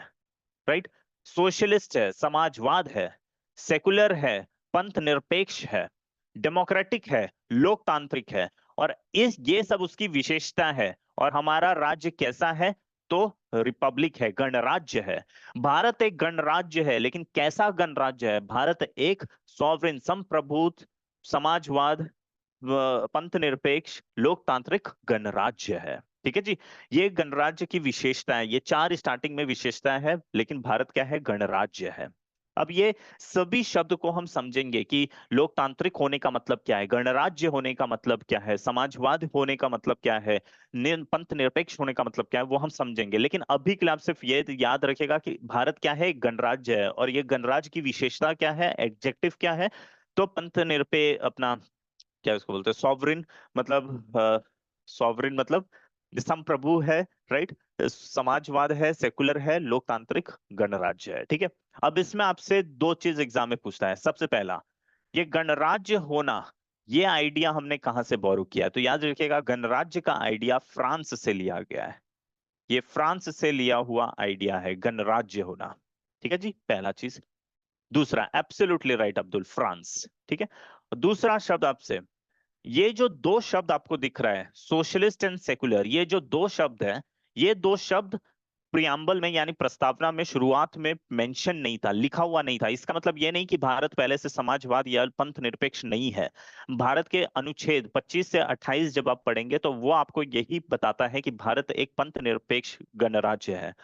राइट? सोशलिस्ट है, समाजवाद है, सेकुलर है, पंथ निरपेक्ष है, डेमोक्रेटिक है, लोकतांत्रिक है, और इस ये सब उसकी विशेषता है। और हमारा राज्य कैसा है? तो रिपब्लिक है, गणराज्य है। भारत एक गणराज्य है, लेकिन कैसा गणराज्य है? भारत एक सॉवरेन, संप्रभु, समाजवाद, पंथ निरपेक्ष, लोकतांत्रिक गणराज्य है, ठीक है जी। ये गणराज्य की विशेषता है, ये चार स्टार्टिंग में विशेषता है, लेकिन भारत क्या है? गणराज्य है। अब ये सभी शब्द को हम समझेंगे कि लोकतांत्रिक होने का मतलब क्या है, गणराज्य होने का मतलब क्या है, समाजवाद होने का मतलब क्या है, पंथ निरपेक्ष होने का मतलब क्या है, वो हम समझेंगे। लेकिन अभी के लिए आप सिर्फ ये याद रखेगा कि भारत क्या है? एक गणराज्य है। और ये गणराज्य की विशेषता क्या है, एडजेक्टिव क्या है? तो पंथ निरपेक्ष, अपना क्या इसको बोलते हैं, सॉवरिन, मतलब सॉवरिन मतलब संप्रभु है, राइट? समाजवाद है, सेकुलर है, लोकतांत्रिक गणराज्य है, ठीक है। अब इसमें आपसे दो चीज एग्जाम में पूछता है। सबसे पहला, ये गणराज्य होना, ये आइडिया हमने कहां से बोरो किया है? तो याद रखिएगा गणराज्य का आइडिया फ्रांस से लिया गया है। ये फ्रांस से लिया हुआ आइडिया है गणराज्य होना, ठीक है जी, पहला चीज। दूसरा, एब्सोल्युटली राइट अब्दुल, फ्रांस, ठीक है। दूसरा शब्द आपसे, ये जो दो शब्द आपको दिख रहा है, सोशलिस्ट एंड सेकुलर, ये जो दो शब्द है, ये दो शब्द प्रियम्बल में यानी प्रस्तावना में शुरुआत में मेंशन नहीं था, लिखा हुआ नहीं था। इसका मतलब ये नहीं कि भारत पहले से समाजवाद या पंथ निरपेक्ष नहीं है। भारत के अनुच्छेद 25 से 28 जब आप पढ़ेंगे तो वो आपको यही बताता है कि भारत एक पंथ निरपेक्ष गणराज्य है।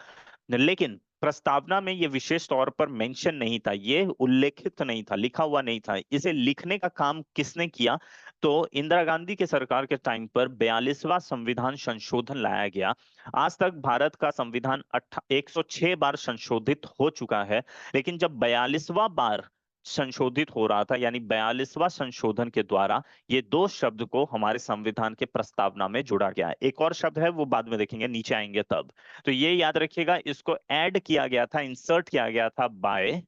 लेकिन प्रस्तावना में ये विशेष तौर पर मेंशन नहीं था, ये उल्लेखित नहीं था, लिखा हुआ नहीं था। इसे लिखने का काम किसने किया? तो इंदिरा गांधी के सरकार के टाइम पर 42वां संविधान संशोधन लाया गया। आज तक भारत का संविधान 106 बार संशोधित हो चुका है, लेकिन जब 42वां बार संशोधित हो रहा था, यानी 42वां संशोधन के द्वारा ये दो शब्द को हमारे संविधान के प्रस्तावना में जोड़ा गया है। एक और शब्द है वो बाद में देखेंगे, नीचे आएंगे तब। तो ये याद रखिएगा, इसको ऐड किया गया था, इंसर्ट किया गया था by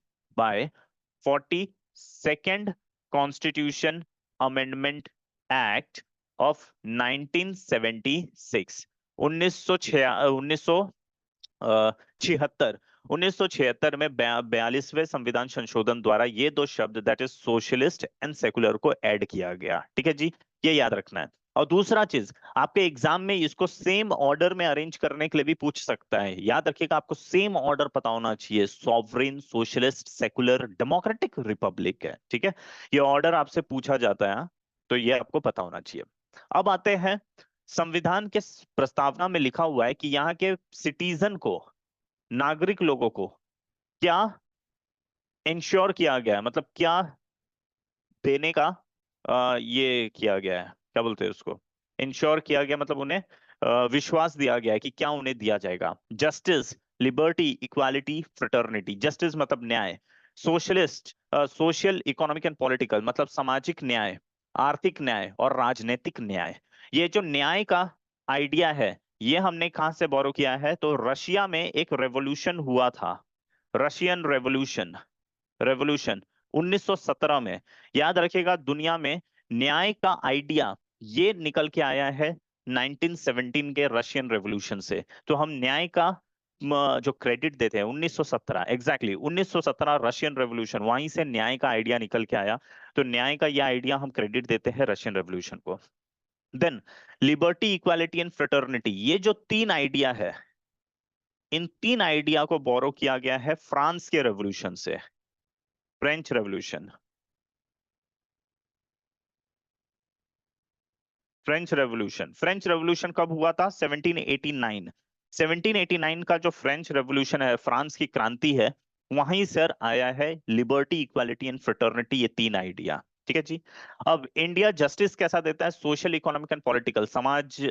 42nd constitution amendment act of 1976। छिहत्तर 1976 में 42वें संविधान संशोधन द्वारा ये दो शब्द that is socialist and secular को ऐड किया गया। ठीक है जी, ये याद रखना है। और दूसरा चीज, आपके एग्जाम में इसको सेम ऑर्डर में अरेंज करने के लिए भी पूछ सकता है। याद रखिएगा, आपको सेम ऑर्डर पता होना चाहिए, sovereign, socialist, secular, democratic, Republic है। ठीक है, ये ऑर्डर आपसे पूछा जाता है, हाँ? तो ये आपको पता होना चाहिए। अब आते हैं, संविधान के प्रस्तावना में लिखा हुआ है कि यहाँ के सिटीजन को, नागरिक लोगों को क्या इंश्योर किया गया है, मतलब क्या देने का ये किया गया है, क्या बोलते हैं उसको, इंश्योर किया गया, मतलब उन्हें विश्वास दिया गया है कि क्या उन्हें दिया जाएगा। Justice, liberty, equality, fraternity. Justice मतलब न्याय, socialist, social, economic and political मतलब सामाजिक न्याय, आर्थिक न्याय और राजनीतिक न्याय। ये जो न्याय का आइडिया है, ये हमने कहाँ से बोरो किया है, तो रशिया में एक रेवोल्यूशन हुआ था, रशियन रेवोल्यूशन, रेवोल्यूशन 1917 में। याद रखिएगा, दुनिया में न्याय का आइडिया ये निकल के आया है 1917 के रशियन रेवोल्यूशन से। तो हम न्याय का जो क्रेडिट देते हैं 1917, एग्जैक्टली 1917 रशियन रेवोल्यूशन, वहीं से न्याय का आइडिया निकल के आया। तो न्याय का यह आइडिया हम क्रेडिट देते हैं रशियन रेवोल्यूशन को। Then liberty, equality and fraternity, ये जो तीन आइडिया है, इन तीन आइडिया को बोरो किया गया है फ्रांस के रेवोल्यूशन से, French revolution. French revolution, French revolution कब हुआ था, 1789। 1789 का जो फ्रेंच रेवोल्यूशन है, फ्रांस की क्रांति है, वहीं से आया है लिबर्टी, इक्वालिटी एंड फ्रेटर्निटी, ये तीन आइडिया। ठीक है जी। अब इंडिया जस्टिस कैसा देता है, सोशल, इकोनॉमिक एंड पॉलिटिकल, समाज,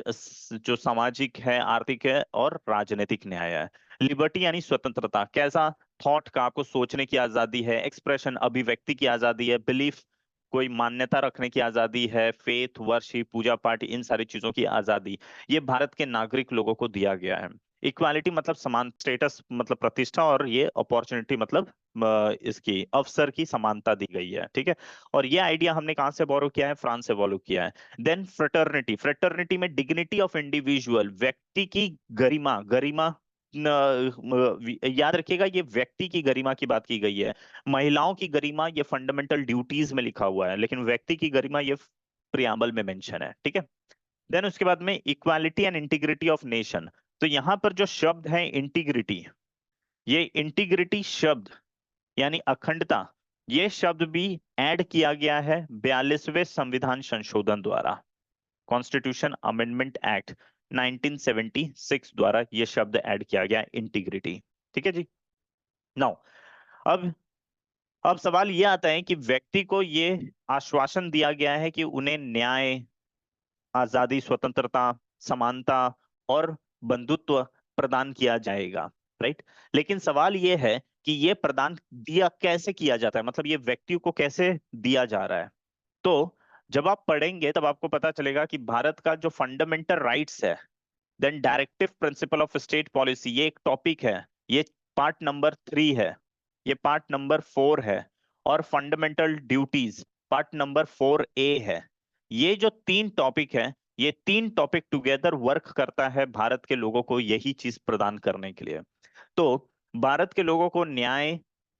जो सामाजिक है, आर्थिक है और राजनीतिक न्याय है। लिबर्टी यानी स्वतंत्रता, कैसा, थॉट का, आपको सोचने की आजादी है, एक्सप्रेशन, अभिव्यक्ति की आजादी है, बिलीफ, कोई मान्यता रखने की आजादी है, फेथ, वर्शिप, पूजा पाठ, इन सारी चीजों की आजादी, ये भारत के नागरिक लोगों को दिया गया है। इक्वालिटी मतलब समान, स्टेटस मतलब प्रतिष्ठा, और ये अपॉर्चुनिटी मतलब इसकी अवसर की समानता दी गई है। ठीक है, और ये आइडिया हमने कहाँ से बोरो किया है, फ्रांस से बोरो किया है। देन फ्रेटर्निटी, फ्रेटर्निटी में डिग्निटी ऑफ इंडिविजुअल, व्यक्ति की गरिमा, गरिमा याद रखिएगा, ये व्यक्ति की गरिमा की बात की गई है। महिलाओं की गरिमा ये फंडामेंटल ड्यूटीज में लिखा हुआ है, लेकिन व्यक्ति की गरिमा ये प्रियम्बल में मेंशन है। ठीक है, देन उसके बाद में equality and integrity of nation. तो यहां पर जो शब्द है इंटीग्रिटी, ये इंटीग्रिटी शब्द यानी अखंडता, ये शब्द भी ऐड किया गया है 42वें संविधान संशोधन द्वारा, कॉन्स्टिट्यूशन अमेंडमेंट एक्ट 1976 द्वारा ये शब्द ऐड किया गया, इंटीग्रिटी। ठीक है जी। नाउ, अब अब सवाल ये आता है कि व्यक्ति को ये आश्वासन दिया गया है कि उन्हें न्याय, आजादी, स्वतंत्रता, समानता और बंधुत्व प्रदान किया जाएगा, राइट। लेकिन सवाल ये है कि ये प्रदान दिया कैसे किया जाता है, मतलब ये व्यक्ति को कैसे दिया जा रहा है। तो जब आप पढ़ेंगे तब आपको पता चलेगा कि भारत का जो फंडामेंटल राइट्स है, then directive principle of state policy, ये एक टॉपिक है, ये पार्ट नंबर 3 है, ये पार्ट नंबर 4 है, और fundamental duties part number 4A है। ये जो तीन टॉपिक है, ये तीन टॉपिक टुगेदर वर्क करता है भारत के लोगों को यही चीज प्रदान करने के लिए। तो भारत के लोगों को न्याय,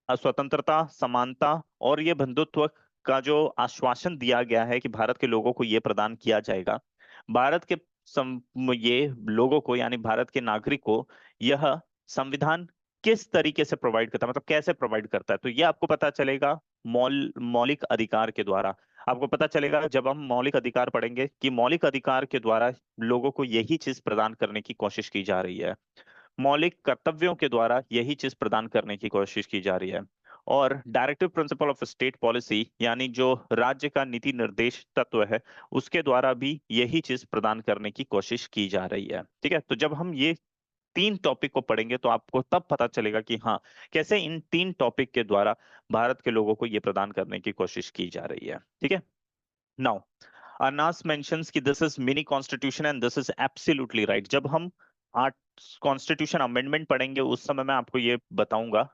स्वतंत्रता, समानता और ये बंधुत्व का जो आश्वासन दिया गया है कि भारत के लोगों को ये प्रदान किया जाएगा, भारत के ये लोगों को यानी भारत के नागरिक को यह संविधान किस तरीके से प्रोवाइड करता है, मतलब कैसे प्रोवाइड करता है, तो ये आपको पता चलेगा मौलिक अधिकार के द्वारा। आपको पता चलेगा जब हम मौलिक अधिकार पढ़ेंगे कि मौलिक अधिकार के द्वारा लोगों को यही चीज प्रदान करने की कोशिश की जा रही है, मौलिक कर्तव्यों के द्वारा यही चीज प्रदान करने की कोशिश की जा रही है, और directive principle of state policy यानी जो राज्य का नीति निर्देश तत्व है, उसके द्वारा भी यही चीज प्रदान करने की कोशिश की जा रही है। ठीक है, तो जब हम ये तीन टॉपिक को पढ़ेंगे तो आपको तब पता चलेगा कि हाँ, कैसे इन तीन टॉपिक के द्वारा भारत के लोगों को ये प्रदान करने की कोशिश की जा रही है। ठीक है, नाउ Arnas mentions कि this is mini constitution and this is absolutely right। जब हम आर्ट कॉन्स्टिट्यूशन अमेंडमेंट पढ़ेंगे उस समय मैं आपको ये बताऊंगा।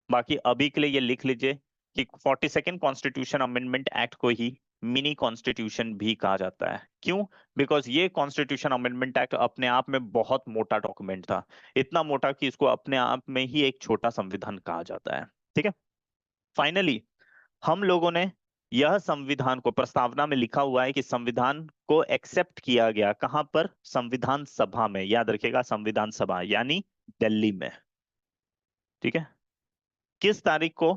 बाकी अभी के लिए ये लिख लीजिए कि 42nd कॉन्स्टिट्यूशन अमेंडमेंट एक्ट को ही मिनी कॉन्स्टिट्यूशन भी कहा जाता है। क्यों? बिकॉज ये कॉन्स्टिट्यूशन अमेंडमेंट एक्ट अपने आप में बहुत मोटा डॉक्यूमेंट था, इतना मोटा कि इसको अपने आप में ही एक छोटा संविधान कहा जाता है। ठीक है। फाइनली हम लोगों ने यह संविधान को, प्रस्तावना में लिखा हुआ है कि संविधान को एक्सेप्ट किया गया कहां पर? संविधान सभा में। याद रखिएगा, संविधान सभा यानी दिल्ली में। ठीक है। किस तारीख को?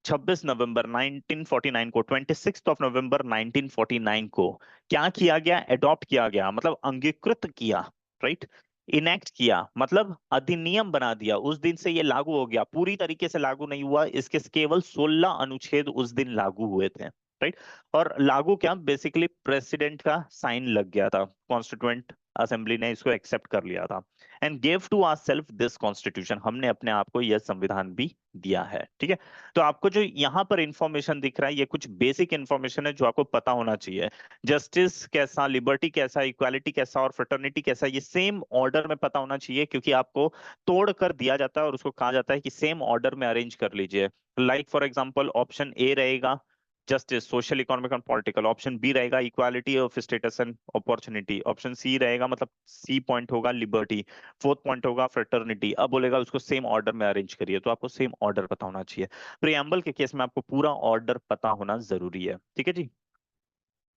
26 नवंबर 1949 को, 26 नवंबर 1949 को क्या किया गया? एडॉप्ट किया गया, मतलब अंगीकृत किया, राइट। इनेक्ट किया मतलब अधिनियम बना दिया। उस दिन से ये लागू हो गया, पूरी तरीके से लागू नहीं हुआ, इसके केवल 16 अनुच्छेद उस दिन लागू हुए थे, राइट। और लागू क्या, बेसिकली प्रेसिडेंट का साइन लग गया था, कॉन्स्टिट्यूएंट असेंबली ने इसको एक्सेप्ट कर लिया था। And gave to our self this constitution, हमने अपने आप को यह संविधान भी दिया है। ठीक है। तो आपको जो यहाँ पर इंफॉर्मेशन दिख रहा है, ये कुछ बेसिक इंफॉर्मेशन है जो आपको पता होना चाहिए। जस्टिस कैसा, लिबर्टी कैसा, इक्वालिटी कैसा और फ्रेटर्निटी कैसा, ये सेम ऑर्डर में पता होना चाहिए, क्योंकि आपको तोड़ कर दिया जाता है और उसको कहा जाता है कि सेम ऑर्डर में अरेंज कर लीजिए। Like for example option A रहेगा justice, social, economic and political. Option B रहेगा equality of status and opportunity. Option C रहेगा, मतलब सी पॉइंट होगा लिबर्टी। फोर्थ पॉइंट होगा फ्रेटर्निटी। अब बोलेगा उसको सेम ऑर्डर में अरेंज करिए, तो आपको सेम ऑर्डर पता होना चाहिए। प्रियम्बल के केस में आपको पूरा ऑर्डर पता होना जरूरी है। ठीक है जी,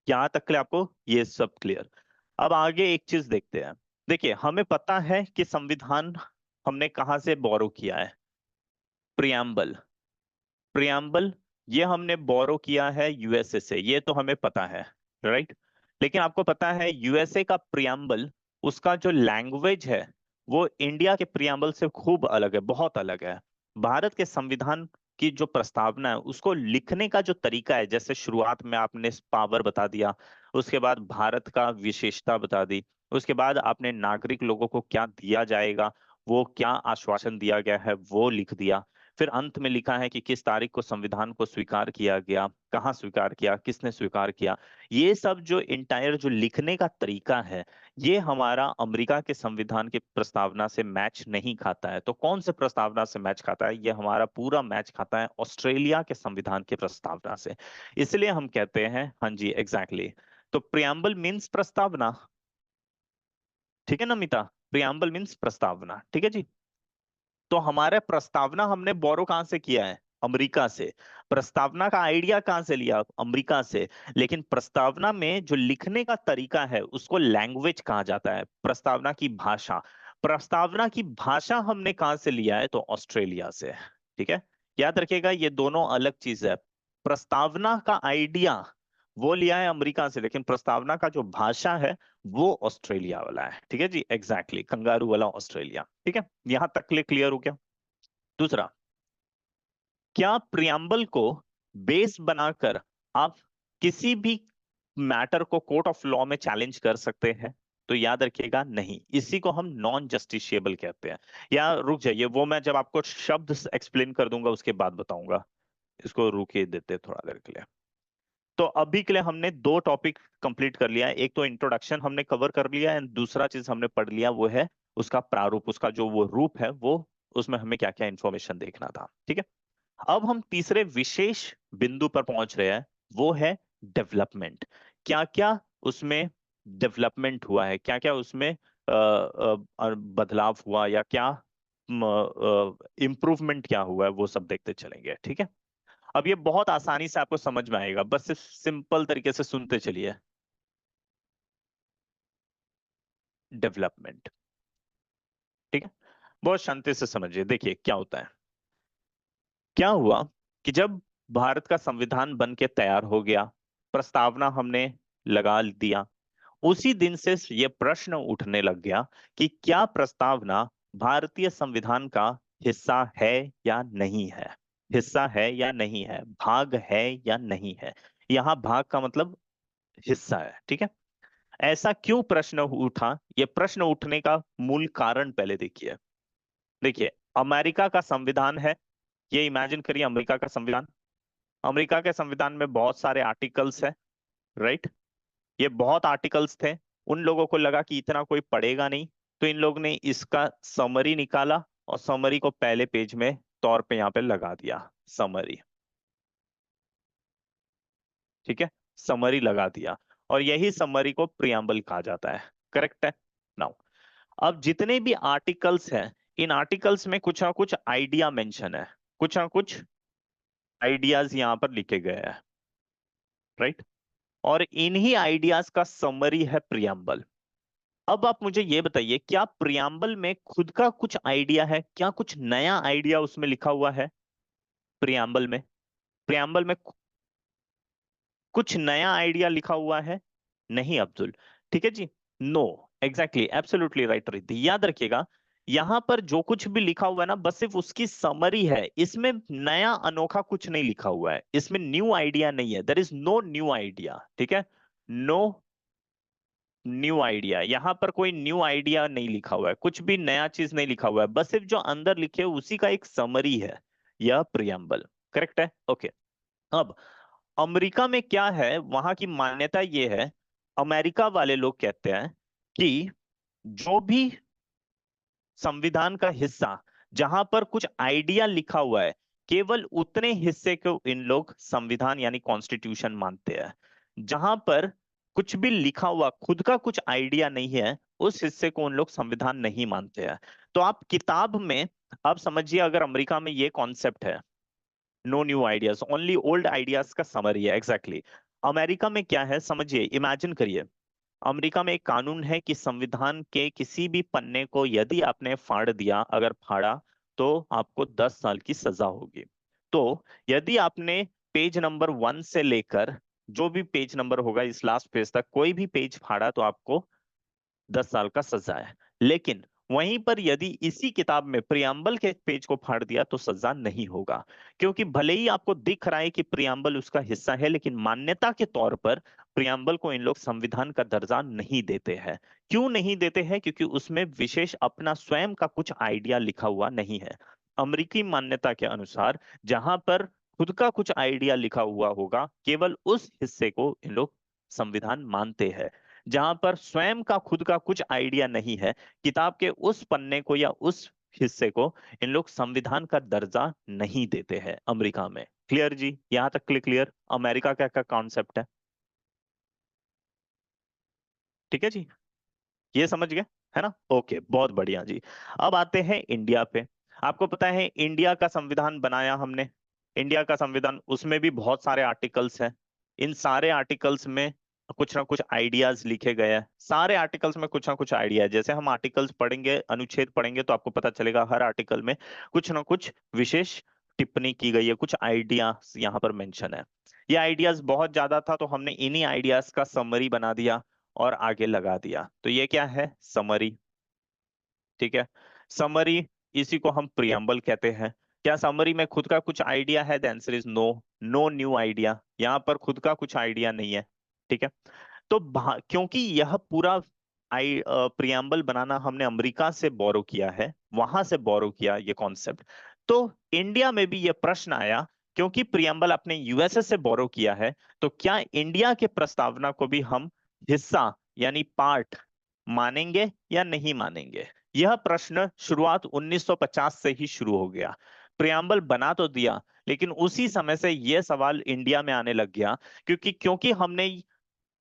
यहां तक के लिए आपको ये सब क्लियर। अब आगे एक चीज देखते हैं। देखिए, हमें पता है कि संविधान हमने कहां से बोरो किया है? प्रियम्बल। प्रियम्बल ये हमने बोरो किया है यूएसए से, ये तो हमें पता है, राइट। लेकिन आपको पता है यूएसए का प्रियम्बल, उसका जो लैंग्वेज है वो इंडिया के प्रियम्बल से खूब अलग है, बहुत अलग है। भारत के संविधान की जो प्रस्तावना है उसको लिखने का जो तरीका है, जैसे शुरुआत में आपने पावर बता दिया, उसके बाद भारत का विशेषता बता दी, उसके बाद आपने नागरिक लोगों को क्या दिया जाएगा, वो क्या आश्वासन दिया गया है वो लिख दिया। फिर अंत में लिखा है कि किस तारीख को संविधान को स्वीकार किया गया, कहाँ स्वीकार किया, किसने स्वीकार किया। ये सब जो इंटायर जो लिखने का तरीका है, ये हमारा अमेरिका के संविधान की प्रस्तावना से मैच नहीं खाता है। तो कौन से प्रस्तावना से मैच खाता है? ये हमारा पूरा मैच खाता है ऑस्ट्रेलिया के संविधान की प्रस्तावना से। इसलिए हम कहते हैं, हाँ जी एग्जैक्टली तो प्रियम्बल मीन्स प्रस्तावना। ठीक है ना मिता? प्रियम्बल मीन्स प्रस्तावना। ठीक है जी। तो हमारे प्रस्तावना हमने बोरो कहां से किया है? अमेरिका से। प्रस्तावना का आइडिया कहां से लिया? अमेरिका से। लेकिन प्रस्तावना में जो लिखने का तरीका है उसको लैंग्वेज कहा जाता है, प्रस्तावना की भाषा। प्रस्तावना की भाषा हमने कहां से लिया है? तो ऑस्ट्रेलिया से। ठीक है। याद रखिएगा, ये दोनों अलग चीज है। प्रस्तावना का आइडिया वो लिया है अमेरिका से, लेकिन प्रस्तावना का जो भाषा है वो ऑस्ट्रेलिया वाला है। ठीक है जी, एग्जैक्टली कंगारू वाला ऑस्ट्रेलिया। ठीक है, यहां तक के लिए क्लियर हो गया। दूसरा, क्या प्रियम्बल को बेस बनाकर आप किसी भी मैटर को कोर्ट ऑफ लॉ में चैलेंज कर सकते हैं? तो याद रखिएगा, नहीं। इसी को हम नॉन जस्टिशिएबल कहते हैं। या रुक जाइए, वो मैं जब आपको शब्द एक्सप्लेन कर दूंगा उसके बाद बताऊंगा। इसको रुके देते थोड़ा देर के लिए। तो अभी के लिए हमने दो टॉपिक कंप्लीट कर लिया है। एक तो इंट्रोडक्शन हमने कवर कर लिया है, एंड दूसरा चीज हमने पढ़ लिया वो है उसका प्रारूप, उसका जो वो रूप है, वो उसमें हमें क्या क्या इंफॉर्मेशन देखना था। ठीक है। अब हम तीसरे विशेष बिंदु पर पहुंच रहे हैं, वो है डेवलपमेंट। क्या क्या उसमें डेवलपमेंट हुआ है, क्या क्या उसमें बदलाव हुआ, या क्या इम्प्रूवमेंट क्या हुआ है, वो सब देखते चलेंगे। ठीक है। अब ये बहुत आसानी से आपको समझ में आएगा, बस सिर्फ सिंपल तरीके से सुनते चलिए। डेवलपमेंट। ठीक है, बहुत शांति से समझिए। देखिए क्या होता है। क्या हुआ कि जब भारत का संविधान बन के तैयार हो गया, प्रस्तावना हमने लगा दिया, उसी दिन से ये प्रश्न उठने लग गया कि क्या प्रस्तावना भारतीय संविधान का हिस्सा है या नहीं है। हिस्सा है या नहीं है, भाग है या नहीं है। यहाँ भाग का मतलब हिस्सा है। ठीक है। ऐसा क्यों प्रश्न उठा? ये प्रश्न उठने का मूल कारण पहले देखिए। देखिए, अमेरिका का संविधान है, ये इमेजिन करिए अमेरिका का संविधान। अमेरिका के संविधान में बहुत सारे आर्टिकल्स है, राइट। ये बहुत आर्टिकल्स थे। उन लोगों को लगा कि इतना कोई पढ़ेगा नहीं, तो इन लोग ने इसका समरी निकाला और समरी को पहले पेज में तौर पे यहाँ पे लगा दिया, समरी। ठीक है। समरी लगा दिया, और यही समरी को प्रियम्बल कहा जाता है। करेक्ट है। नाउ अब जितने भी आर्टिकल्स हैं, इन आर्टिकल्स में कुछ ना कुछ आइडिया मेंशन है, कुछ ना कुछ आइडियाज यहां पर लिखे गए हैं, राइट। और इन्हीं आइडियाज का समरी है प्रियम्बल। अब आप मुझे ये बताइए, क्या प्रियम्बल में खुद का कुछ आइडिया है? क्या कुछ नया आइडिया उसमें लिखा हुआ है प्रियम्बल में? प्रियम्बल में कुछ नया आइडिया लिखा हुआ है? नहीं अब्दुल। ठीक है जी। No, exactly, absolutely right Riddhi. याद रखिएगा, यहां पर जो कुछ भी लिखा हुआ है ना, बस सिर्फ उसकी समरी है, इसमें नया अनोखा कुछ नहीं लिखा हुआ है, इसमें न्यू आइडिया नहीं है। There is no new idea. ठीक है, नो न्यू आइडिया, यहां पर कोई न्यू आइडिया नहीं लिखा हुआ है, कुछ भी नया चीज नहीं लिखा हुआ है, बस सिर्फ जो अंदर लिखे हैं उसी का एक समरी है यह प्रियम्बल। करेक्ट है। ओके। अब अमेरिका में क्या है, वहां की मान्यता ये है, अमेरिका वाले लोग कहते हैं कि जो भी संविधान का हिस्सा जहां पर कुछ आइडिया लिखा हुआ है, केवल उतने हिस्से को इन लोग संविधान यानी कॉन्स्टिट्यूशन मानते हैं। जहां पर कुछ भी लिखा हुआ खुद का कुछ आइडिया नहीं है, उस हिस्से को उन लोग संविधान नहीं मानते हैं। तो आप किताब में, आप समझिए, अगर अमेरिका में ये कॉन्सेप्ट है, no new ideas, only old ideas का समरी है। एग्जैक्टली अमेरिका में क्या है समझिए, इमेजिन करिए, अमेरिका में एक कानून है कि संविधान के किसी भी पन्ने को यदि आपने फाड़ दिया, अगर फाड़ा, तो आपको 10 साल की सजा होगी। तो यदि आपने पेज नंबर 1 से लेकर जो भी पेज नंबर होगा इस लास्ट पेज तक कोई भी पेज फाड़ा, तो आपको 10 साल का सजा है। लेकिन वहीं पर यदि इसी किताब में प्रियम्बल के पेज को फाड़ दिया तो सजा नहीं होगा, क्योंकि भले ही आपको दिख रहा है कि प्रियम्बल उसका हिस्सा है, लेकिन मान्यता के तौर पर प्रियम्बल को इन लोग संविधान का दर्जा नहीं देते हैं। क्यों नहीं देते हैं? क्योंकि उसमें विशेष अपना स्वयं का कुछ आइडिया लिखा हुआ नहीं है। अमेरिकी मान्यता के अनुसार जहां पर खुद का कुछ आइडिया लिखा हुआ होगा, केवल उस हिस्से को इन लोग संविधान मानते हैं। जहां पर स्वयं का खुद का कुछ आइडिया नहीं है, किताब के उस पन्ने को या उस हिस्से को इन लोग संविधान का दर्जा नहीं देते हैं अमेरिका में। क्लियर जी? यहां तक क्लियर? अमेरिका का क्या कॉन्सेप्ट है? ठीक है जी, ये समझ गए, है ना? ओके, बहुत बढ़िया जी। अब आते हैं इंडिया पे। आपको पता है इंडिया का संविधान बनाया हमने, इंडिया का संविधान, उसमें भी बहुत सारे आर्टिकल्स हैं। इन सारे आर्टिकल्स में कुछ ना कुछ आइडियाज लिखे गए हैं, सारे आर्टिकल्स में कुछ ना कुछ आइडिया है। जैसे हम आर्टिकल्स पढ़ेंगे, अनुच्छेद पढ़ेंगे, तो आपको पता चलेगा हर आर्टिकल में कुछ ना कुछ विशेष टिप्पणी की गई है, कुछ आइडियाज यहाँ पर मेंशन है। ये आइडियाज बहुत ज्यादा था, तो हमने इन्हीं आइडियाज का समरी बना दिया और आगे लगा दिया। तो ये क्या है? समरी। ठीक है, समरी, इसी को हम प्रियम्बल कहते हैं। क्या समरी में खुद का कुछ आइडिया है? The answer is no, no new idea, यहाँ पर खुद का कुछ आइडिया नहीं है। ठीक है, तो क्योंकि यह पूरा प्रियम्बल बनाना हमने अमेरिका से बोरो किया है, वहां से बोरो किया ये कॉन्सेप्ट, तो इंडिया में भी ये प्रश्न आया, क्योंकि प्रियम्बल अपने यूएसए से बोरो किया है, तो क्या इंडिया के प्रस्तावना को भी हम हिस्सा यानी पार्ट मानेंगे या नहीं मानेंगे? यह प्रश्न शुरुआत 1950 से ही शुरू हो गया। प्रियम्बल बना तो दिया, लेकिन उसी समय से यह सवाल इंडिया में आने लग गया, क्योंकि हमने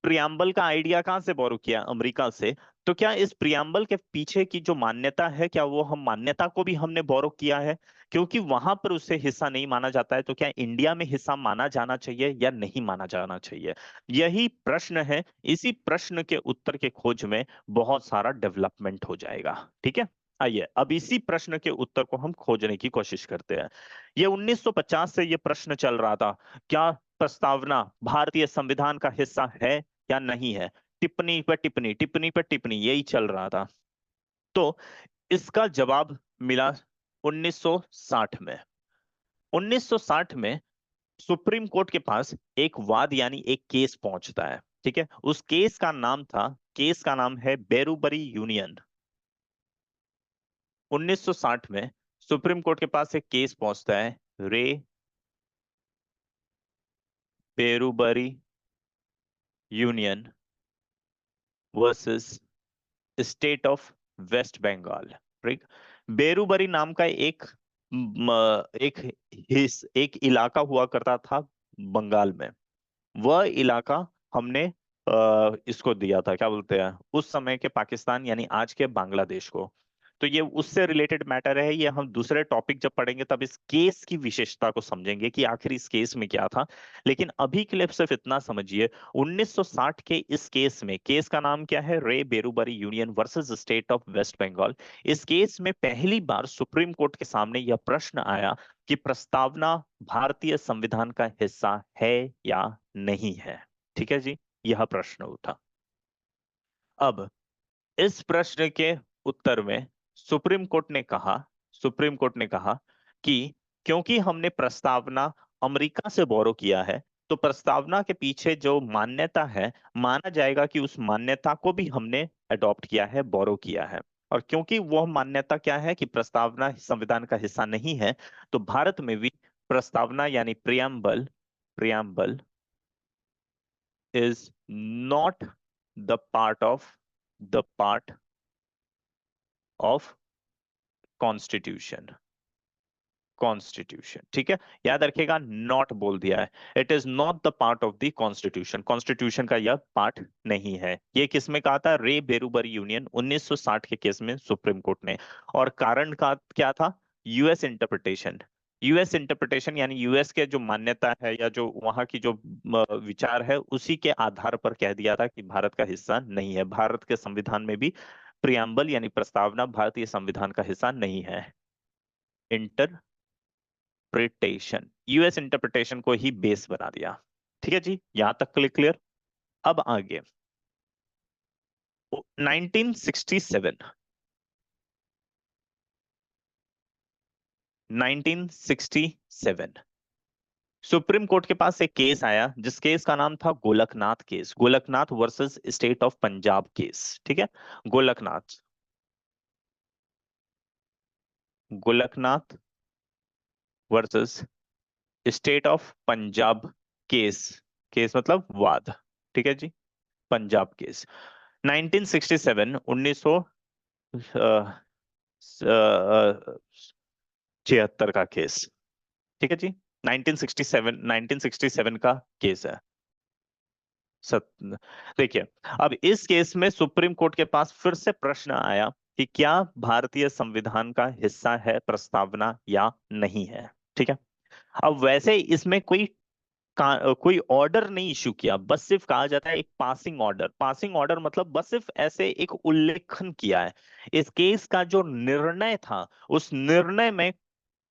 प्रियम्बल का आइडिया कहाँ से बोरो किया? अमेरिका से। तो क्या इस प्रियम्बल के पीछे की जो मान्यता है, क्या वो हम मान्यता को भी हमने बोरो किया है? क्योंकि वहां पर उसे हिस्सा नहीं माना जाता है, तो क्या इंडिया में हिस्सा माना जाना चाहिए या नहीं माना जाना चाहिए? यही प्रश्न है। इसी प्रश्न के उत्तर के खोज में बहुत सारा डेवलपमेंट हो जाएगा। ठीक है, आइए अब इसी प्रश्न के उत्तर को हम खोजने की कोशिश करते हैं। ये 1950 से ये प्रश्न चल रहा था, क्या प्रस्तावना भारतीय संविधान का हिस्सा है या नहीं है? टिप्पणी पर टिप्पणी, टिप्पणी पर टिप्पणी, यही चल रहा था। तो इसका जवाब मिला 1960 में। 1960 में सुप्रीम कोर्ट के पास एक वाद यानी एक केस पहुंचता है। ठीक है, उस केस का नाम है बेरूबरी यूनियन। 1960 में सुप्रीम कोर्ट के पास एक केस पहुंचता है, re Berubari union versus state of waste Bengal. ठीक, बेरूबरी नाम का एक एक इलाका हुआ करता था बंगाल में। वह इलाका हमने इसको दिया था, क्या बोलते हैं, उस समय के पाकिस्तान यानी आज के बांग्लादेश को। तो ये उससे रिलेटेड मैटर है, ये हम दूसरे टॉपिक जब पढ़ेंगे तब इस केस की विशेषता को समझेंगे कि आखिर इस केस में क्या था। लेकिन अभी के लिए सिर्फ इतना समझिए, 1960 के इस केस में, केस का नाम क्या है, re Berubari union versus state of waste Bengal. इस केस में पहली बार सुप्रीम कोर्ट के सामने यह प्रश्न आया कि प्रस्तावना भारतीय संविधान का हिस्सा है या नहीं है। ठीक है जी, यह प्रश्न उठा। अब इस प्रश्न के उत्तर में सुप्रीम कोर्ट ने कहा, सुप्रीम कोर्ट ने कहा कि क्योंकि हमने प्रस्तावना अमेरिका से बोरो किया है, तो प्रस्तावना के पीछे जो मान्यता है, माना जाएगा कि उस मान्यता को भी हमने अडॉप्ट किया है, बोरो किया है। और क्योंकि वह मान्यता क्या है कि प्रस्तावना संविधान का हिस्सा नहीं है, तो भारत में भी प्रस्तावना यानी preamble, preamble is not the part of constitution, constitution. ठीक है, याद रखिएगा, नॉट बोल दिया है, it is not the part of the constitution, constitution का यह पार्ट नहीं है। ये किस में कहा था, रे बेरुबरी यूनियन 1960 के केस में सुप्रीम कोर्ट ने। और कारण का क्या था, यूएस इंटरप्रिटेशन। यूएस इंटरप्रिटेशन यानी यूएस के जो मान्यता है या जो वहां की जो विचार है, उसी के आधार पर कह दिया था कि भारत का हिस्सा नहीं है। भारत के संविधान में भी प्रियम्बल यानी प्रस्तावना भारतीय संविधान का हिस्सा नहीं है। इंटरप्रिटेशन, यूएस इंटरप्रिटेशन को ही बेस बना दिया। ठीक है जी, यहां तक क्लियर। अब आगे 1967, 1967 सुप्रीम कोर्ट के पास एक केस आया, जिस केस का नाम था Golaknath case, Golaknath versus state of Punjab case. ठीक है, Golaknath, Golaknath versus state of Punjab case, case मतलब वाद। ठीक है जी, पंजाब केस 1967, 1976 का केस। ठीक है जी, 1967, 1967 का केस है। सत देखिए, अब इस केस में सुप्रीम कोर्ट के पास फिर से प्रश्न आया कि क्या भारतीय संविधान का हिस्सा है प्रस्तावना या नहीं है। ठीक है, अब वैसे इसमें कोई ऑर्डर नहीं इशू किया, बस सिर्फ कहा जाता है एक पासिंग ऑर्डर। पासिंग ऑर्डर मतलब बस सिर्फ ऐसे एक उल्लेखन किया है। इस केस का जो निर्णय था, उस निर्णय में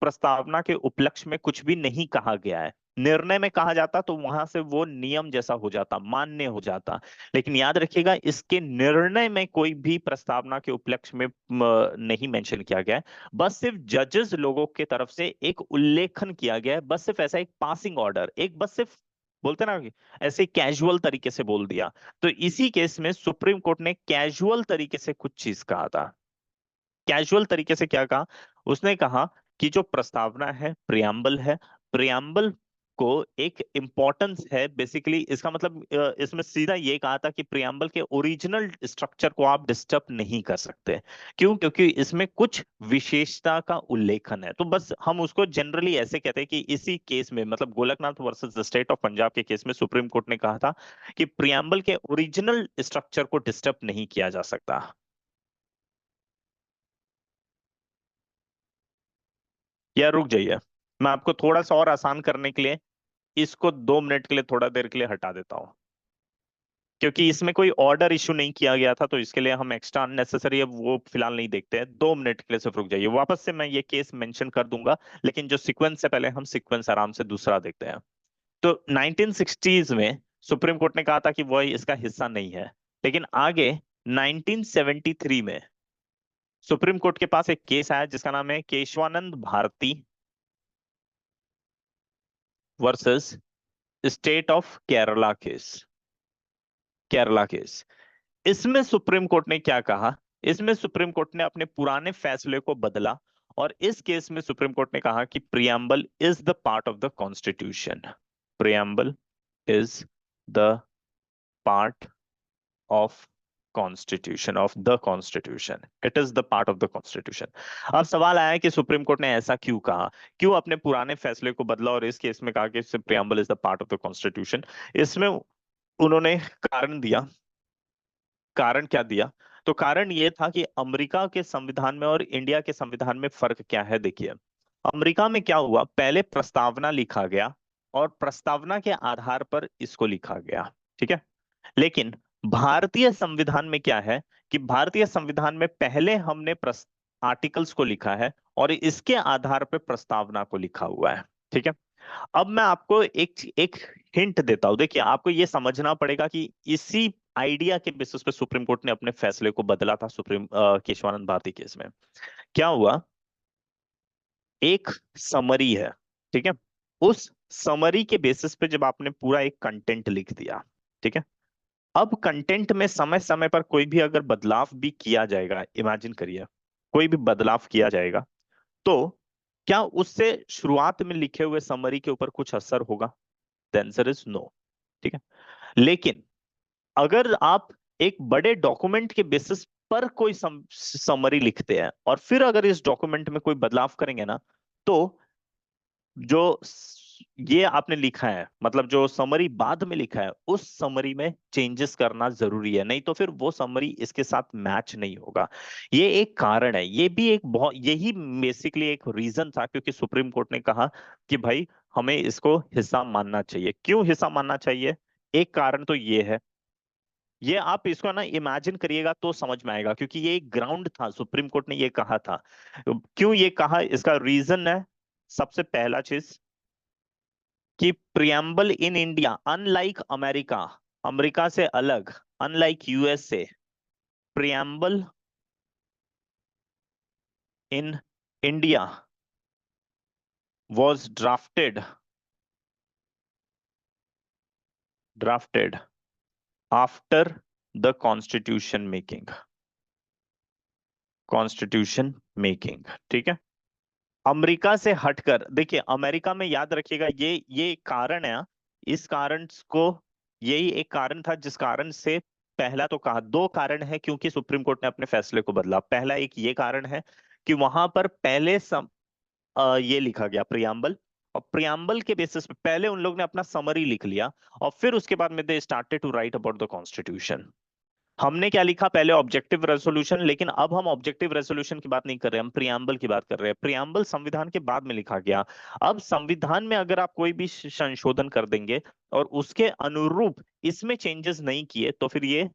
प्रस्तावना के उपलक्ष्य में कुछ भी नहीं कहा गया है। निर्णय में कहा जाता तो वहां से वो नियम जैसा हो जाता, मान्य हो जाता। लेकिन याद रखिएगा, इसके निर्णय में कोई भी प्रस्तावना के उपलक्ष्य में नहीं मेंशन किया गया है। बस सिर्फ जजेस लोगों के तरफ से एक उल्लेखन किया गया है, बस सिर्फ ऐसा एक पासिंग ऑर्डर, एक बस सिर्फ बोलते ना कि ऐसे कैजुअल तरीके से बोल दिया। तो इसी केस में सुप्रीम कोर्ट ने कैजुअल तरीके से कुछ चीज कहा था। कैजुअल तरीके से क्या कहा, उसने कहा कि जो प्रस्तावना है प्रियम्बल है, प्रियम्बल को एक इंपॉर्टेंस है। बेसिकली इसका मतलब इसमें सीधा ये कहा था कि प्रियम्बल के ओरिजिनल स्ट्रक्चर को आप डिस्टर्ब नहीं कर सकते। क्यों, क्योंकि इसमें कुछ विशेषता का उल्लेखन है। तो बस हम उसको जनरली ऐसे कहते हैं कि इसी केस में, मतलब Golaknath versus state of Punjab के केस में सुप्रीम कोर्ट ने कहा था कि प्रियम्बल के ओरिजिनल स्ट्रक्चर को डिस्टर्ब नहीं किया जा सकता। या रुक जाइए, मैं आपको थोड़ा सा और आसान करने के लिए इसको 2 मिनट के लिए, थोड़ा देर के लिए हटा देता हूं। क्योंकि इसमें कोई ऑर्डर इशू नहीं किया गया था, तो इसके लिए हम एक्स्ट्रा अननेसेसरी अब वो फिलहाल नहीं देखते हैं। 2 मिनट के लिए सिर्फ रुक जाइए, वापस से मैं ये केस मेंशन कर दूंगा। लेकिन जो सीक्वेंस है, पहले हम सीक्वेंस आराम से दूसरा देखते हैं। तो 1960s में सुप्रीम कोर्ट ने कहा था कि वह इसका हिस्सा नहीं है। लेकिन आगे 1973 में सुप्रीम कोर्ट के पास एक केस आया, जिसका नाम है Kesavananda Bharati versus state of Kerala case, Kerala case. इसमें सुप्रीम कोर्ट ने क्या कहा, इसमें सुप्रीम कोर्ट ने अपने पुराने फैसले को बदला। और इस केस में सुप्रीम कोर्ट ने कहा कि preamble is the part of the constitution, preamble is the part of constitution, of the constitution, it is the part of the constitution. अब सवाल आया कि सुप्रीम कोर्ट ने ऐसा क्यों कहा, क्यों अपने पुराने फैसले को बदला और इस केस में कहा कि preamble is the part of the constitution. इसमें उन्होंने कारण दिया। कारण क्या दिया? तो कारण ये था कि अमेरिका के संविधान में और इंडिया के संविधान में फर्क क्या है। देखिए, अमेरिका में क्या हुआ, पहले प्रस्तावना लिखा गया और प्रस्तावना के आधार पर इसको लिखा गया, ठीक है। लेकिन भारतीय संविधान में क्या है कि भारतीय संविधान में पहले हमने आर्टिकल्स को लिखा है और इसके आधार पर प्रस्तावना को लिखा हुआ है, ठीक है। अब मैं आपको एक एक हिंट देता हूं। देखिए, आपको यह समझना पड़ेगा कि इसी आइडिया के बेसिस पे सुप्रीम कोर्ट ने अपने फैसले को बदला था। केशवानंद भारती केस में क्या हुआ, एक समरी है, ठीक है। उस समरी के बेसिस पे जब आपने पूरा एक कंटेंट लिख दिया, ठीक है, अब कंटेंट में समय समय पर कोई भी अगर बदलाव भी किया जाएगा, इमेजिन करिए कोई भी बदलाव किया जाएगा, तो क्या उससे शुरुआत में लिखे हुए समरी के ऊपर कुछ असर होगा? द आंसर इज नो, ठीक है। लेकिन अगर आप एक बड़े डॉक्यूमेंट के बेसिस पर कोई समरी लिखते हैं और फिर अगर इस डॉक्यूमेंट में कोई बदलाव करेंगे ना, तो जो ये आपने लिखा है, मतलब जो समरी बाद में लिखा है, उस समरी में चेंजेस करना जरूरी है, नहीं तो फिर वो समरी इसके साथ मैच नहीं होगा। ये एक कारण है, ये भी एक बहुत, यही बेसिकली एक रीजन था क्योंकि सुप्रीम कोर्ट ने कहा कि भाई हमें इसको हिस्सा मानना चाहिए। क्यों हिस्सा मानना चाहिए? एक कारण तो ये है, ये आप इसको ना इमेजिन करिएगा तो समझ में आएगा, क्योंकि ये एक ग्राउंड था, सुप्रीम कोर्ट ने ये कहा था। क्यों ये कहा, इसका रीजन है, सबसे पहला चीज कि preamble in India unlike America, America से अलग, unlike USA, preamble in India was drafted after the constitution making, ठीक है। अमेरिका से हटकर, देखिए अमेरिका में याद रखिएगा, ये कारण है, इस कारण को, यही एक कारण था जिस कारण से, पहला तो कहा, दो कारण है क्योंकि सुप्रीम कोर्ट ने अपने फैसले को बदला। पहला एक ये कारण है कि वहां पर पहले ये लिखा गया प्रियम्बल, और प्रियम्बल के बेसिस पे पहले उन लोग ने अपना समरी लिख लिया और फिर उसके बाद में they started to write about the constitution. हमने क्या लिखा पहले, ऑब्जेक्टिव रेजोल्यूशन, लेकिन अब हम ऑब्जेक्टिव रेजोल्यूशन की बात नहीं कर रहे, हम प्रियम्बल की बात कर रहे हैं। प्रियम्बल संविधान के बाद में लिखा गया। अब संविधान में अगर आप कोई भी संशोधन कर देंगे और उसके अनुरूप इसमें चेंजेस नहीं किए तो फिर ये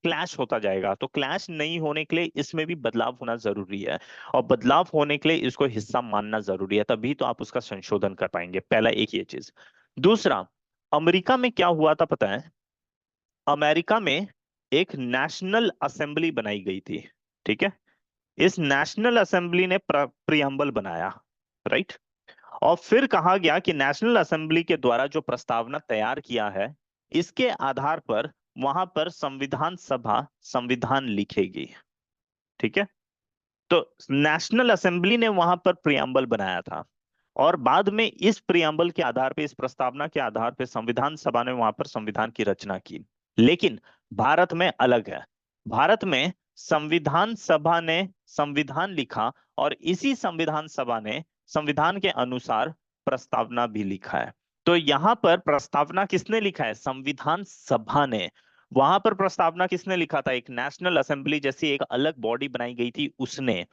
क्लैश होता जाएगा। तो क्लैश नहीं होने के लिए इसमें भी बदलाव होना जरूरी है, और बदलाव होने के लिए इसको हिस्सा मानना जरूरी है, तभी तो आप उसका संशोधन कर पाएंगे। पहला एक ये चीज। दूसरा, अमेरिका में क्या हुआ था पता है? अमेरिका में एक नेशनल असेंबली बनाई गई थी, ठीक है। इस नेशनल असेंबली ने प्रियम्बल बनाया, राइट। और फिर कहा गया कि नेशनल असेंबली के द्वारा जो प्रस्तावना तैयार किया है, इसके आधार पर वहां पर संविधान सभा संविधान लिखेगी, ठीक है। तो नेशनल असेंबली ने वहां पर प्रियम्बल बनाया था, और बाद में इस प्रियम्बल के आधार पे, इस प्रस्तावना के आधार पे संविधान सभा ने वहां पर संविधान की रचना की। लेकिन भारत में अलग है। भारत में संविधान सभा ने संविधान लिखा और इसी संविधान सभा ने संविधान के अनुसार प्रस्तावना भी लिखा है। तो यहाँ पर प्रस्तावना किसने लिखा है? संविधान सभा ने। वहां पर प्रस्तावना किसने लिखा था? एक नेशनल असेंबली जैसी एक अलग बॉडी बनाई गई थी उसने,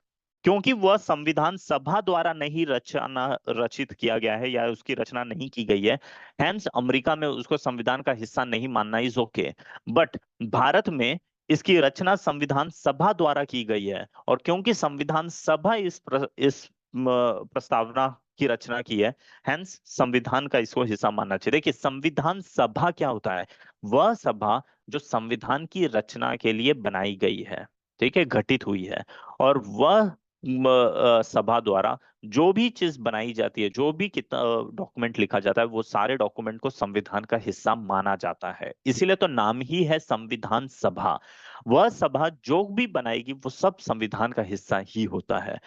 क्योंकि वह संविधान सभा द्वारा नहीं रचित किया गया है या उसकी रचना नहीं की गई है, हैंस अमेरिका में उसको संविधान का हिस्सा नहीं मानना इज ओके। बट भारत में इसकी रचना संविधान सभा द्वारा की गई है, और क्योंकि संविधान सभा इस प्रस्तावना की रचना की है, हैंस संविधान का इसको हिस्सा मानना चाहिए। देखिए, संविधान सभा क्या होता है? वह सभा जो संविधान की रचना के लिए बनाई गई है, ठीक है, घटित हुई है, और वह सभा द्वारा जो भी चीज बनाई जाती है, जो भी डॉक्यूमेंट लिखा जाता है, वो सारे डॉक्यूमेंट को संविधान का हिस्सा माना जाता है। इसीलिए तो नाम ही है संविधान सभा। वह सभा जो भी बनाएगी वो सब संविधान का हिस्सा ही होता है,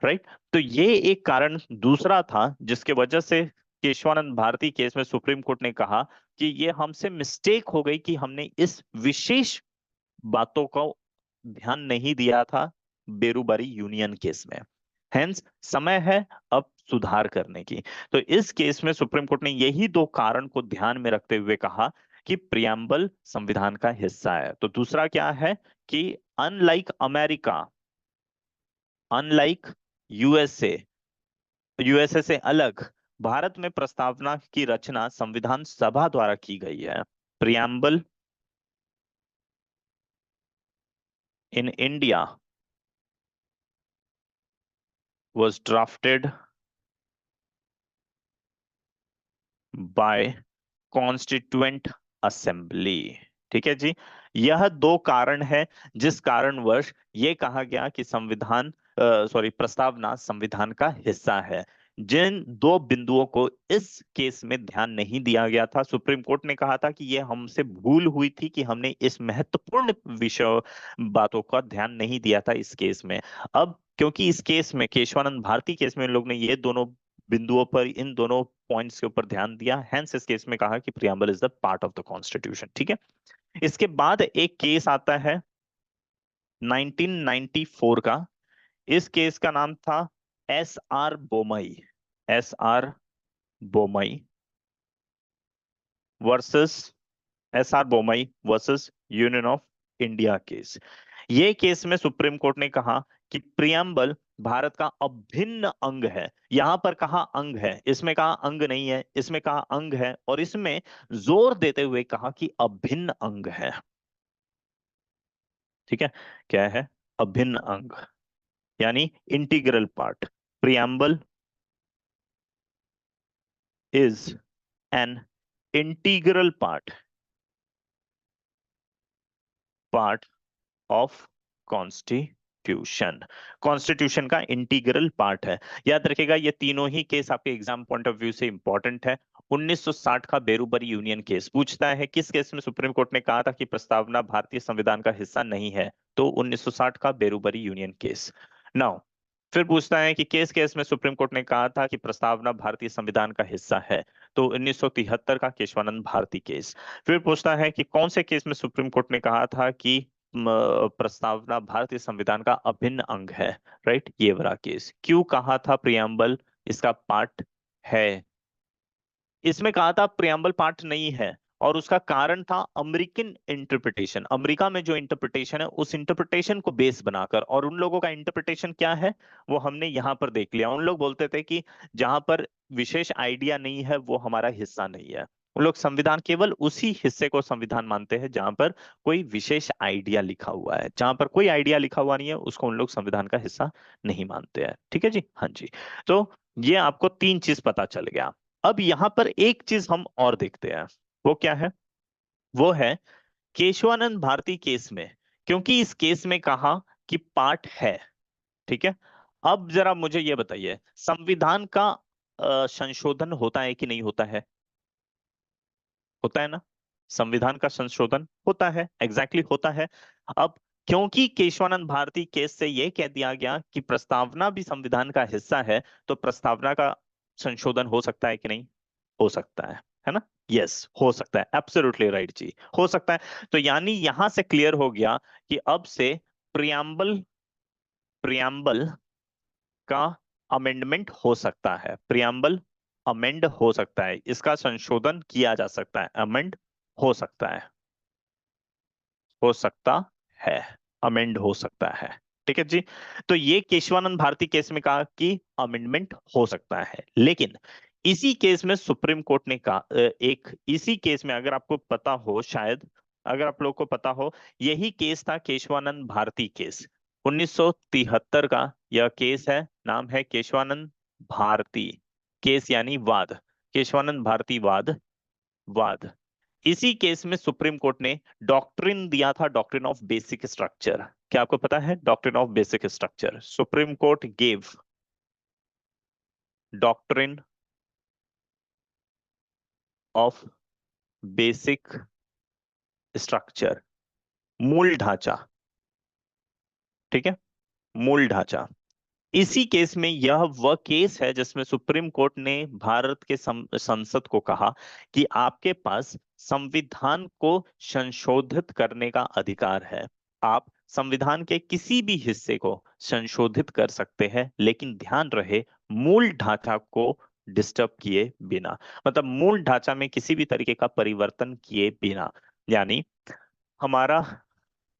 राइट। तो ये एक कारण दूसरा था जिसके वजह से केशवानंद भारती केस में सुप्रीम कोर्ट ने कहा कि ये हमसे मिस्टेक हो गई कि हमने इस विशेष बातों को ध्यान नहीं दिया था बेरूबारी यूनियन केस में। हेंस समय है अब सुधार करने की। तो इस केस में सुप्रीम कोर्ट ने यही दो कारण को ध्यान में रखते हुए कहा कि प्रियम्बल संविधान का हिस्सा है। तो दूसरा क्या है कि unlike America, unlike USA, USA से अलग भारत में प्रस्तावना की रचना संविधान सभा द्वारा की गई है। Preamble in India was drafted by constituent assembly. ठीक है जी। यह दो कारण है जिस कारणवश ये कहा गया कि संविधान प्रस्तावना संविधान का हिस्सा है। जिन दो बिंदुओं को इस केस में ध्यान नहीं दिया गया था, सुप्रीम कोर्ट ने कहा था कि यह हमसे भूल हुई थी कि हमने इस महत्वपूर्ण विषय बातों का ध्यान नहीं दिया था इस केस में। अब क्योंकि इस केस में, केशवानंद भारती केस में, इन लोग ने ये दोनों बिंदुओं पर, इन दोनों पॉइंट्स के ऊपर ध्यान दिया, हेंस इस केस में कहा कि preamble is the part of the constitution. ठीक है। इसके बाद एक केस आता है 1994 का। इस केस का नाम था S R Bommai, S R Bommai versus, S R Bommai versus union of India case. ये केस में सुप्रीम कोर्ट ने कहा कि प्रियम्बल भारत का अभिन्न अंग है। यहां पर कहा अंग है, इसमें कहा अंग नहीं है, इसमें कहा अंग है, और इसमें जोर देते हुए कहा कि अभिन्न अंग है। ठीक है। क्या है? अभिन्न अंग, यानी integral part. Preamble is an integral part of constitution. Constitution का इंटीग्रल पार्ट है। याद रखिएगा ये तीनों ही केस आपके एग्जाम पॉइंट ऑफ व्यू से इंपॉर्टेंट है। 1960 का बेरूबरी यूनियन केस पूछता है किस केस में सुप्रीम कोर्ट ने कहा था कि प्रस्तावना भारतीय संविधान का हिस्सा नहीं है, तो 1960 का बेरूबरी यूनियन केस। नाउ फिर पूछता है कि केस केस में सुप्रीम कोर्ट ने कहा था कि प्रस्तावना भारतीय संविधान का हिस्सा है, तो 1973 का केशवानंद भारती केस। फिर पूछता है कि कौन से केस में सुप्रीम कोर्ट ने कहा था कि प्रस्तावना भारतीय संविधान का अभिन्न अंग है। राइट, ये वाला केस। क्यों कहा था प्रियम्बल इसका पार्ट है? इसमें कहा था प्रियम्बल पार्ट नहीं है, और उसका कारण था अमेरिकन इंटरप्रिटेशन। अमेरिका में जो इंटरप्रिटेशन है उस इंटरप्रिटेशन को बेस बनाकर, और उन लोगों का इंटरप्रिटेशन क्या है वो हमने यहां पर देख लिया। उन लोग बोलते थे कि जहां पर विशेष आइडिया नहीं है वो हमारा हिस्सा नहीं है। उन लोग संविधान, केवल उसी हिस्से को संविधान मानते हैं जहां पर कोई विशेष आइडिया लिखा हुआ है। जहां पर कोई आइडिया लिखा हुआ नहीं है उसको उन लोग संविधान का हिस्सा नहीं मानते हैं। ठीक है जी, हाँ जी। तो ये आपको तीन चीज पता चल गया। अब यहां पर एक चीज हम और देखते हैं, वो क्या है? वो है केशवानंद भारती केस में, क्योंकि इस केस में कहा कि पार्ट है। ठीक है। अब जरा मुझे ये बताइए, संविधान का संशोधन होता है कि नहीं होता है? होता है ना? संविधान का संशोधन होता है, एग्जैक्टली होता है। अब क्योंकि केशवानंद भारती केस से यह कह दिया गया कि प्रस्तावना भी संविधान का हिस्सा है, तो प्रस्तावना का संशोधन हो सकता है कि नहीं? हो सकता है ना? यस, हो सकता है, एब्सोल्युटली राइट जी, हो सकता है। तो यानी यहां से क्लियर हो गया कि अब से प्रियम्बल प्रियम्बल का अमेंडमेंट हो सकता है। प्रियम्बल अमेंड हो सकता है, इसका संशोधन किया जा सकता है, अमेंड हो सकता है, हो सकता है, अमेंड हो सकता है। ठीक है जी। तो ये केशवानंद भारती केस में कहा कि अमेंडमेंट हो सकता है, लेकिन इसी केस में सुप्रीम कोर्ट ने कहा, एक इसी केस में, अगर आपको पता हो, शायद अगर आप लोग को पता हो, यही केस था केशवानंद भारती केस 1973 का। यह केस है, नाम है केशवानंद भारती केस, यानी वाद, केशवानंद भारती वाद, वाद। इसी केस में सुप्रीम कोर्ट ने डॉक्ट्रिन दिया था, डॉक्ट्रिन ऑफ बेसिक स्ट्रक्चर। क्या आपको पता है doctrine of basic structure? Supreme court gave doctrine of basic structure, मूल ढांचा। ठीक है, मूल ढांचा। इसी केस में, यह वह केस है जिसमें सुप्रीम कोर्ट ने भारत के संसद को कहा कि आपके पास संविधान को संशोधित करने का अधिकार है। आप संविधान के किसी भी हिस्से को संशोधित कर सकते हैं, लेकिन ध्यान रहे मूल ढांचा को डिस्टर्ब किए बिना, मतलब मूल ढांचा में किसी भी तरीके का परिवर्तन किए बिना। यानी हमारा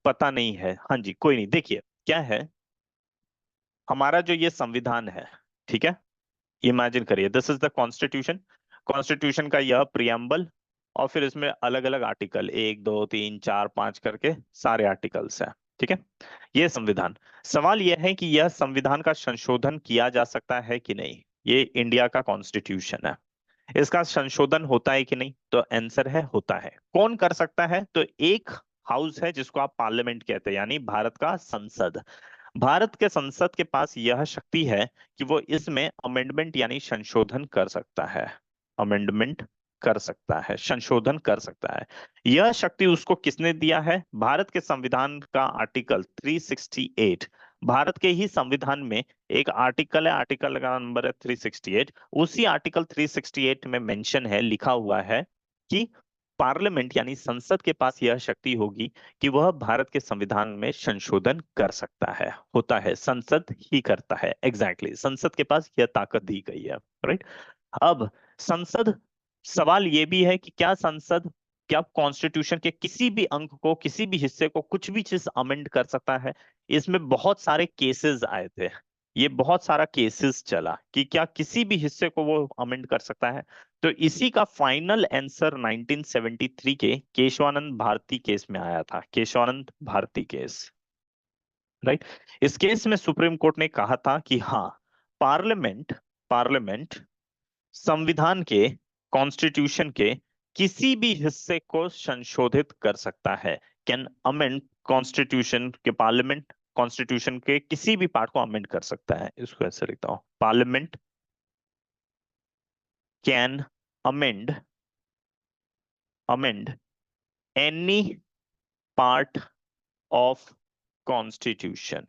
पता नहीं है, हाँ जी कोई नहीं, देखिए क्या है हमारा जो ये संविधान है, ठीक है, इमेजिन करिए this is the constitution. Constitution का यह प्रियम्बल, और फिर इसमें अलग अलग आर्टिकल, 1 2 3 4 5 करके सारे आर्टिकल्स हैं, ठीक है। ये संविधान, सवाल यह है कि यह संविधान का संशोधन किया जा सकता है कि नहीं। ये इंडिया का कॉन्स्टिट्यूशन है, इसका संशोधन होता है कि नहीं, तो आंसर है होता है। कौन कर सकता है, तो एक हाउस है जिसको आप पार्लियामेंट कहते हैं, यानी भारत का संसद। भारत के संसद के पास यह शक्ति है कि वो इसमें अमेंडमेंट यानी संशोधन कर सकता है, अमेंडमेंट कर सकता है, संशोधन कर सकता है। यह शक्ति उसको किसने दिया है, भारत के संविधान का आर्टिकल 368। भारत के ही संविधान में एक आर्टिकल है, आर्टिकल का नंबर है 368। उसी आर्टिकल 368 में मेंशन है, लिखा हुआ है कि पार्लियामेंट यानी संसद के पास यह शक्ति होगी कि वह भारत के संविधान में संशोधन कर सकता है, होता है, संसद ही करता है। एग्जैक्टली exactly, संसद के पास यह ताकत दी गई है, राइट। अब संसद, सवाल यह भी है कि क्या संसद, क्या कॉन्स्टिट्यूशन के किसी भी अंग को, किसी भी हिस्से को, कुछ भी चीज अमेंड कर सकता है। इसमें बहुत सारे केसेस आए थे, ये बहुत सारा केसेस चला कि क्या किसी भी हिस्से को वो अमेंड कर सकता है। तो इसी का फाइनल आंसर 1973 के केशवानंद भारती केस में आया था, केशवानंद भारती केस, राइट। इस केस में सुप्रीम कोर्ट ने कहा था कि हाँ, पार्लियामेंट पार्लियामेंट संविधान के, कॉन्स्टिट्यूशन के किसी भी हिस्से को संशोधित कर सकता है, कैन अमेंड कॉन्स्टिट्यूशन के, पार्लियामेंट कॉन्स्टिट्यूशन के किसी भी पार्ट को अमेंड कर सकता है। इसको ऐसे लिखता हूं, parliament can amend amend any part of constitution.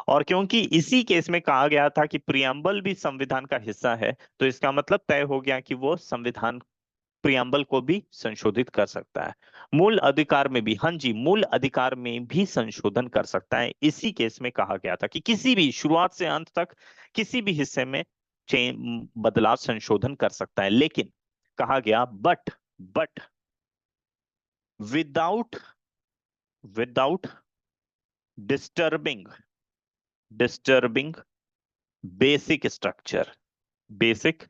और क्योंकि इसी केस में कहा गया था कि प्रियम्बल भी संविधान का हिस्सा है, तो इसका मतलब तय हो गया कि वो संविधान प्रियम्बल को भी संशोधित कर सकता है। मूल अधिकार में भी, हाँ जी, मूल अधिकार में भी संशोधन कर सकता है। इसी केस में कहा गया था कि किसी भी, शुरुआत से अंत तक किसी भी हिस्से में बदलाव, संशोधन कर सकता है, लेकिन कहा गया but without without disturbing disturbing basic structure, basic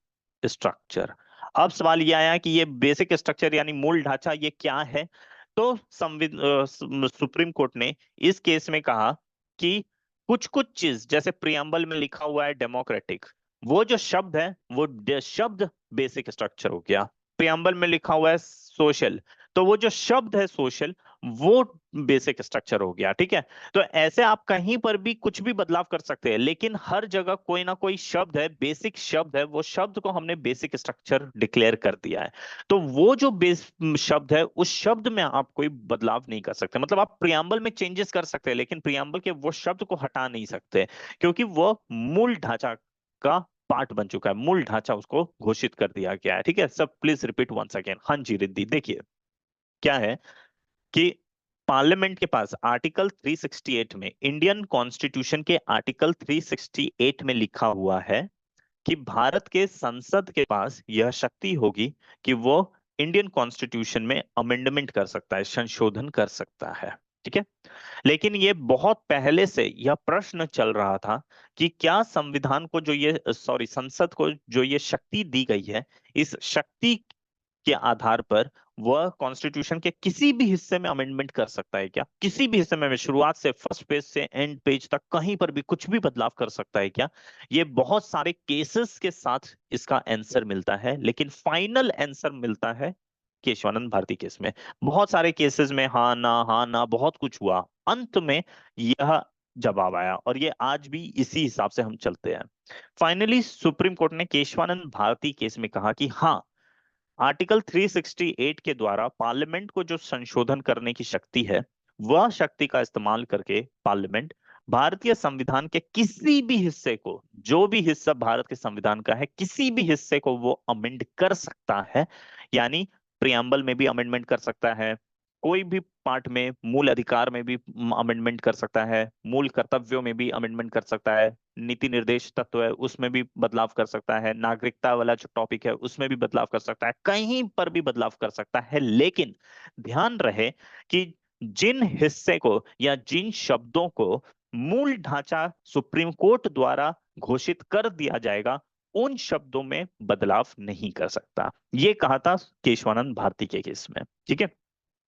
structure. अब सवाल यह आया कि ये बेसिक स्ट्रक्चर यानी मूल ढांचा ये क्या है। तो सुप्रीम कोर्ट ने इस केस में कहा कि कुछ कुछ चीज, जैसे प्रियम्बल में लिखा हुआ है डेमोक्रेटिक, वो जो शब्द है वो शब्द बेसिक स्ट्रक्चर हो गया। प्रियम्बल में लिखा हुआ है सोशल, तो वो जो शब्द है सोशल, वो बेसिक स्ट्रक्चर हो गया, ठीक है। तो ऐसे आप कहीं पर भी कुछ भी बदलाव कर सकते हैं, लेकिन हर जगह कोई ना कोई शब्द है, बेसिक शब्द है, वो शब्द को हमने बेसिक स्ट्रक्चर डिक्लेयर कर दिया है। तो वो जो बेस शब्द है, उस शब्द में आप कोई बदलाव नहीं कर सकते। मतलब आप प्रियम्बल में चेंजेस कर सकते हैं, लेकिन प्रियम्बल के वो शब्द को हटा नहीं सकते, क्योंकि वो मूल ढांचा का पार्ट बन चुका है, मूल ढांचा उसको घोषित कर दिया गया है, ठीक है। सब प्लीज रिपीट वंस अगेन। हाँ जी रिद्धि, देखिए क्या है कि पार्लियामेंट के पास आर्टिकल 368 में, इंडियन कॉन्स्टिट्यूशन के आर्टिकल 368 में लिखा हुआ है कि भारत के संसद के पास यह शक्ति होगी कि वो इंडियन कॉन्स्टिट्यूशन में अमेंडमेंट कर सकता है, संशोधन कर सकता है, ठीक है। लेकिन ये बहुत पहले से यह प्रश्न चल रहा था कि क्या संविधान को जो ये, सॉरी, संसद को जो ये शक्ति दी गई है, इस शक्ति के आधार पर वह कॉन्स्टिट्यूशन के किसी भी हिस्से में अमेंडमेंट कर सकता है क्या, किसी भी हिस्से में, शुरुआत से फर्स्ट पेज से एंड पेज तक कहीं पर भी कुछ भी बदलाव कर सकता है क्या। ये बहुत सारे केसेस के साथ इसका आंसर मिलता है, लेकिन फाइनल आंसर मिलता है केशवानंद भारती केस में। बहुत सारे केसेस में हाँ ना बहुत कुछ हुआ, अंत में यह जवाब आया, और ये आज भी इसी हिसाब से हम चलते हैं। फाइनली सुप्रीम कोर्ट ने केशवानंद भारती केस में कहा कि हाँ, आर्टिकल 368 के द्वारा पार्लियामेंट को जो संशोधन करने की शक्ति है, वह शक्ति का इस्तेमाल करके पार्लियामेंट भारतीय संविधान के किसी भी हिस्से को, जो भी हिस्सा भारत के संविधान का है, किसी भी हिस्से को वो अमेंड कर सकता है। यानी प्रियम्बल में भी अमेंडमेंट कर सकता है, कोई भी पार्ट में, मूल अधिकार में भी अमेंडमेंट कर सकता है, मूल कर्तव्यों में भी अमेंडमेंट कर सकता है, नीति निर्देश तत्व है उसमें भी बदलाव कर सकता है, नागरिकता वाला जो टॉपिक है उसमें भी बदलाव कर सकता है, कहीं पर भी बदलाव कर सकता है। लेकिन ध्यान रहे कि जिन हिस्से को या जिन शब्दों को मूल ढांचा सुप्रीम कोर्ट द्वारा घोषित कर दिया जाएगा, उन शब्दों में बदलाव नहीं कर सकता। ये कहा था केशवानंद भारती के केस में। ठीक है,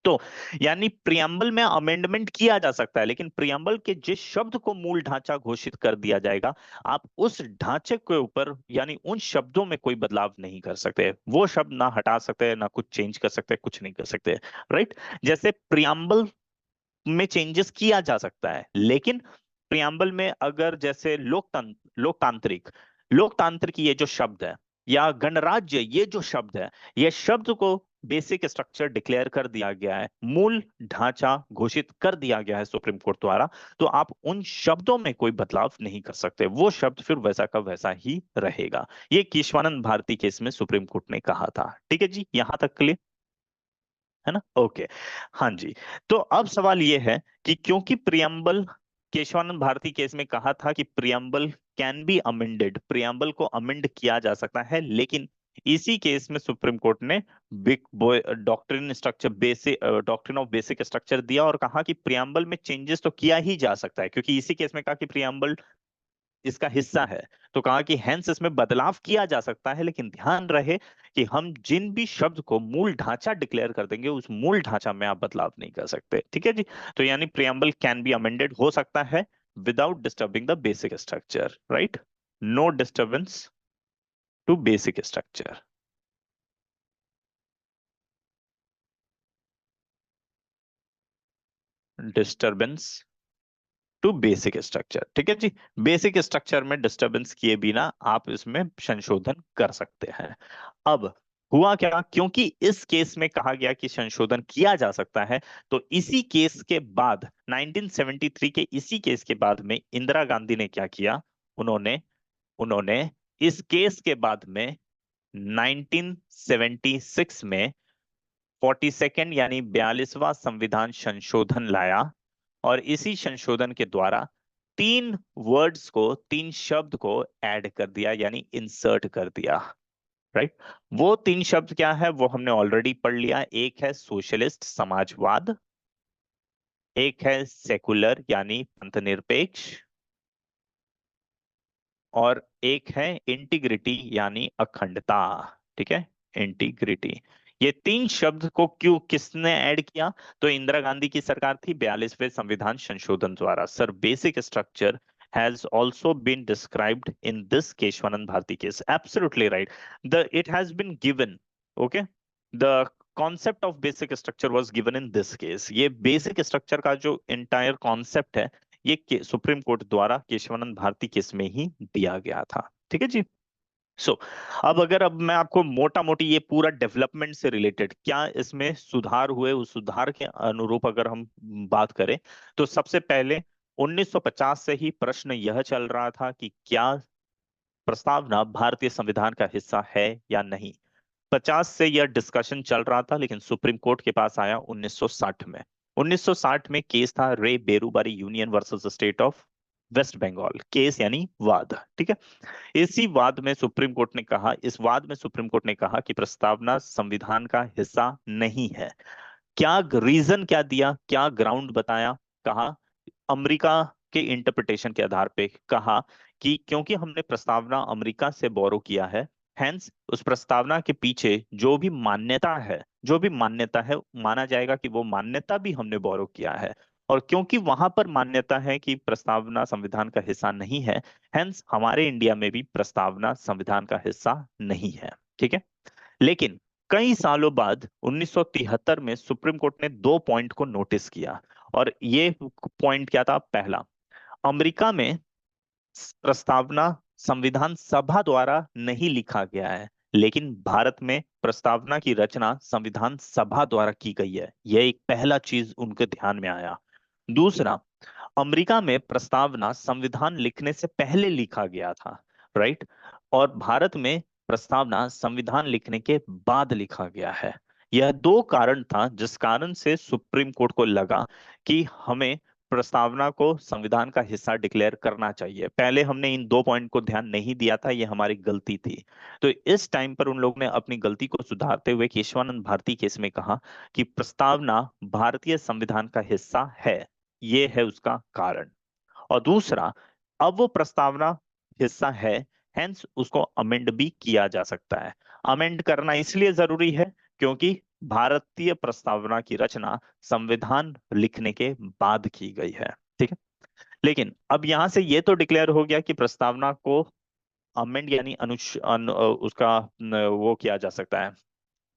तो यानी प्रियम्बल में अमेंडमेंट किया जा सकता है, लेकिन प्रियम्बल के जिस शब्द को मूल ढांचा घोषित कर दिया जाएगा, आप उस ढांचे के ऊपर यानी उन शब्दों में कोई बदलाव नहीं कर सकते। वो शब्द ना हटा सकते, ना कुछ चेंज कर सकते, कुछ नहीं कर सकते। राइट, जैसे प्रियम्बल में चेंजेस किया जा सकता है, लेकिन प्रियम्बल में अगर जैसे लोकतांत्रिक लोकतांत्रिक ये जो शब्द है, या गणराज्य ये जो शब्द है, ये शब्द को बेसिक स्ट्रक्चर डिक्लेयर कर दिया गया है, मूल ढांचा घोषित कर दिया गया है सुप्रीम कोर्ट द्वारा, तो आप उन शब्दों में कोई बदलाव नहीं कर सकते, वो शब्द फिर वैसा का वैसा ही रहेगा। ये केशवानंद भारती केस में सुप्रीम कोर्ट ने कहा था। ठीक है जी, यहां तक क्लियर है ना? ओके, हाँ जी। तो अब सवाल यह है कि क्योंकि प्रियम्बल, केशवानंद भारती केस में कहा था कि preamble can be amended, preamble को अमेंड किया जा सकता है, लेकिन इसी केस में सुप्रीम कोर्ट ने big boy doctrine structure basic doctrine of basic structure दिया और कहा कि प्रियम्बल में चेंजेस तो किया ही जा सकता है, क्योंकि इसी केस में कहा कि प्रियम्बल इसका हिस्सा है, तो कहा कि हेंस इसमें बदलाव किया जा सकता है, लेकिन ध्यान रहे कि हम जिन भी शब्द को मूल ढांचा डिक्लेयर कर देंगे, उस मूल ढांचा में आप बदलाव नहीं कर सकते। ठीक है जी, तो यानी प्रियम्बल कैन बी अमेंडेड हो सकता है without disturbing the basic structure. Right, no disturbance to basic structure. Disturbance to basic structure, ठीक है जी, बेसिक स्ट्रक्चर में डिस्टरबेंस किए बिना आप इसमें संशोधन कर सकते हैं। अब हुआ क्या, क्योंकि इस केस में कहा गया कि संशोधन किया जा सकता है, तो इसी केस के बाद 1973 के इसी केस के बाद में इंदिरा गांधी ने क्या किया, उन्होंने उन्होंने इस केस के बाद में 1976 में 42nd यानी 42वां संविधान संशोधन लाया, और इसी संशोधन के द्वारा तीन वर्ड्स को, तीन शब्द को ऐड कर दिया, यानी इंसर्ट कर दिया। राइट, वो तीन शब्द क्या है वो हमने ऑलरेडी पढ़ लिया। एक है सोशलिस्ट समाजवाद, एक है सेकुलर यानी पंथनिरपेक्ष, और एक है इंटीग्रिटी यानी अखंडता। ठीक है, इंटीग्रिटी। ये तीन शब्द को क्यों, किसने ऐड किया? तो इंदिरा गांधी की सरकार थी 42वें संविधान संशोधन द्वारा। Sir, basic structure has also been described in this Keshwanand Bharti case. Absolutely right. It has been given. Okay. The concept of basic structure was given in this case. ये basic structure का जो entire concept है, ये supreme court द्वारा Keshavananda Bharti case में ही दिया गया था। ठीक है जी। अब मैं आपको मोटा मोटी ये पूरा डेवलपमेंट से रिलेटेड क्या इसमें सुधार हुए, उस सुधार के अनुरूप अगर हम बात करें, तो सबसे पहले 1950 से ही प्रश्न यह चल रहा था कि क्या प्रस्तावना भारतीय संविधान का हिस्सा है या नहीं। 50 से यह डिस्कशन चल रहा था, लेकिन सुप्रीम कोर्ट के पास आया 1960 में। 1960 में केस था re Berubari union versus state of waste Bengal, case यानी वाद। ठीक है, इसी वाद में सुप्रीम कोर्ट ने कहा, इस वाद में सुप्रीम कोर्ट ने कहा कि प्रस्तावना संविधान का हिस्सा नहीं है। क्या रीजन क्या दिया, क्या ग्राउंड बताया? कहा अमेरिका के इंटरप्रिटेशन के आधार पे, कहा कि क्योंकि हमने प्रस्तावना अमेरिका से बोरो किया है, हेंस उस प्रस्तावना के पीछे जो भी मान्यता है माना जाएगा कि वो मान्यता भी हमने बोरो किया है। और क्योंकि वहां पर मान्यता है कि प्रस्तावना संविधान का हिस्सा नहीं है, हेंस हमारे इंडिया में भी प्रस्तावना संविधान का हिस्सा नहीं है। ठीक है, लेकिन कई सालों बाद 1973 में सुप्रीम कोर्ट ने दो पॉइंट को नोटिस किया, और ये पॉइंट क्या था? पहला, अमेरिका में प्रस्तावना संविधान सभा द्वारा नहीं लिखा गया है, लेकिन भारत में प्रस्तावना की रचना संविधान सभा द्वारा की गई है। यह एक पहला चीज उनके ध्यान में आया। दूसरा, अमेरिका में प्रस्तावना संविधान लिखने से पहले लिखा गया था, राइट, और भारत में प्रस्तावना संविधान लिखने के बाद लिखा गया है। यह दो कारण था जिस कारण से सुप्रीम कोर्ट को लगा कि हमें प्रस्तावना को संविधान का हिस्सा डिक्लेयर करना चाहिए। पहले हमने इन दो पॉइंट को ध्यान नहीं दिया था, ये हमारी गलती थी। तो इस टाइम पर उन लोगों ने अपनी गलती को सुधारते हुए केशवानंद भारती केस में कहा कि प्रस्तावना भारतीय संविधान का हिस्सा है, ये है उसका कारण। और दूसरा, अब वो प्रस्तावना हिस्सा है, हेंस उसको अमेंड भी किया जा सकता है। अमेंड करना इसलिए जरूरी है क्योंकि भारतीय प्रस्तावना की रचना संविधान लिखने के बाद की गई है। ठीक है। लेकिन अब यहां से ये तो डिक्लेयर हो गया कि प्रस्तावना को अमेंड यानी उसका वो किया जा सकता है,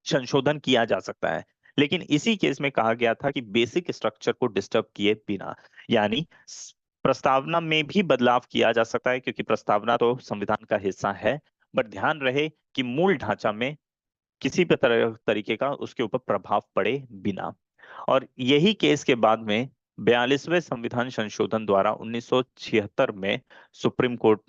संशोधन किया जा सकता है। लेकिन इसी केस में कहा गया था कि बेसिक स्ट्रक्चर को डिस्टर्ब किए बिना, यानी प्रस्तावना में भी बदलाव किया जा सकता है क्योंकि प्रस्तावना तो संविधान का हिस्सा है, बट ध्यान रहे कि मूल ढांचा में किसी भी तरीके का उसके ऊपर प्रभाव पड़े बिना। और यही केस के बाद में 42वें संविधान संशोधन द्वारा 1976 में सुप्रीम कोर्ट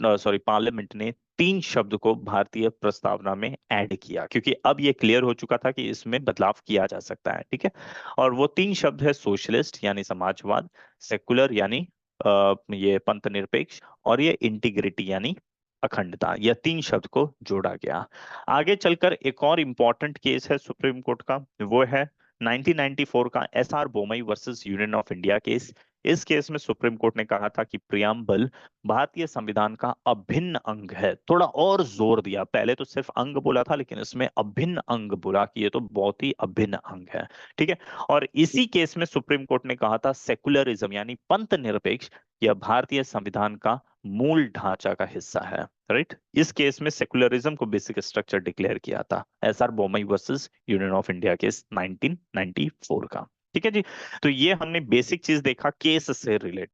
पार्लियामेंट ने तीन शब्द को भारतीय प्रस्तावना में ऐड किया, क्योंकि अब ये क्लियर हो चुका था कि इसमें बदलाव किया जा सकता है। ठीक है। और वो तीन शब्द है सोशलिस्ट यानी समाजवाद, सेकुलर यानी ये पंथ निरपेक्ष, और ये इंटीग्रिटी यानी अखंडता। यह तीन शब्द को जोड़ा गया। आगे चलकर एक और इंपॉर्टेंट केस है सुप्रीम कोर्ट का, वो है 1994 का SR Bommai versus union of India case. इस केस में सुप्रीम कोर्ट ने कहा था कि प्रियम्बल भारतीय संविधान का अभिन्न अंग है। थोड़ा और जोर दिया, पहले तो सिर्फ अंग बोला था, लेकिन इसमें अभिन्न अंग बोला कि ये तो बहुत ही अभिन्न अंग है। ठीक है। और इसी केस में सुप्रीम कोर्ट ने कहा था सेकुलरिज्म यानी पंथ निरपेक्ष यह भारतीय संविधान का मूल ढांचा का हिस्सा है। राइट। इस केस में सेकुलरिज्म को बेसिक स्ट्रक्चर डिक्लेयर किया था, SR Bommai versus union of India case 1994 का। ठीक है जी। तो ये हमने बेसिक चीज देखा केस से रिलेटेड।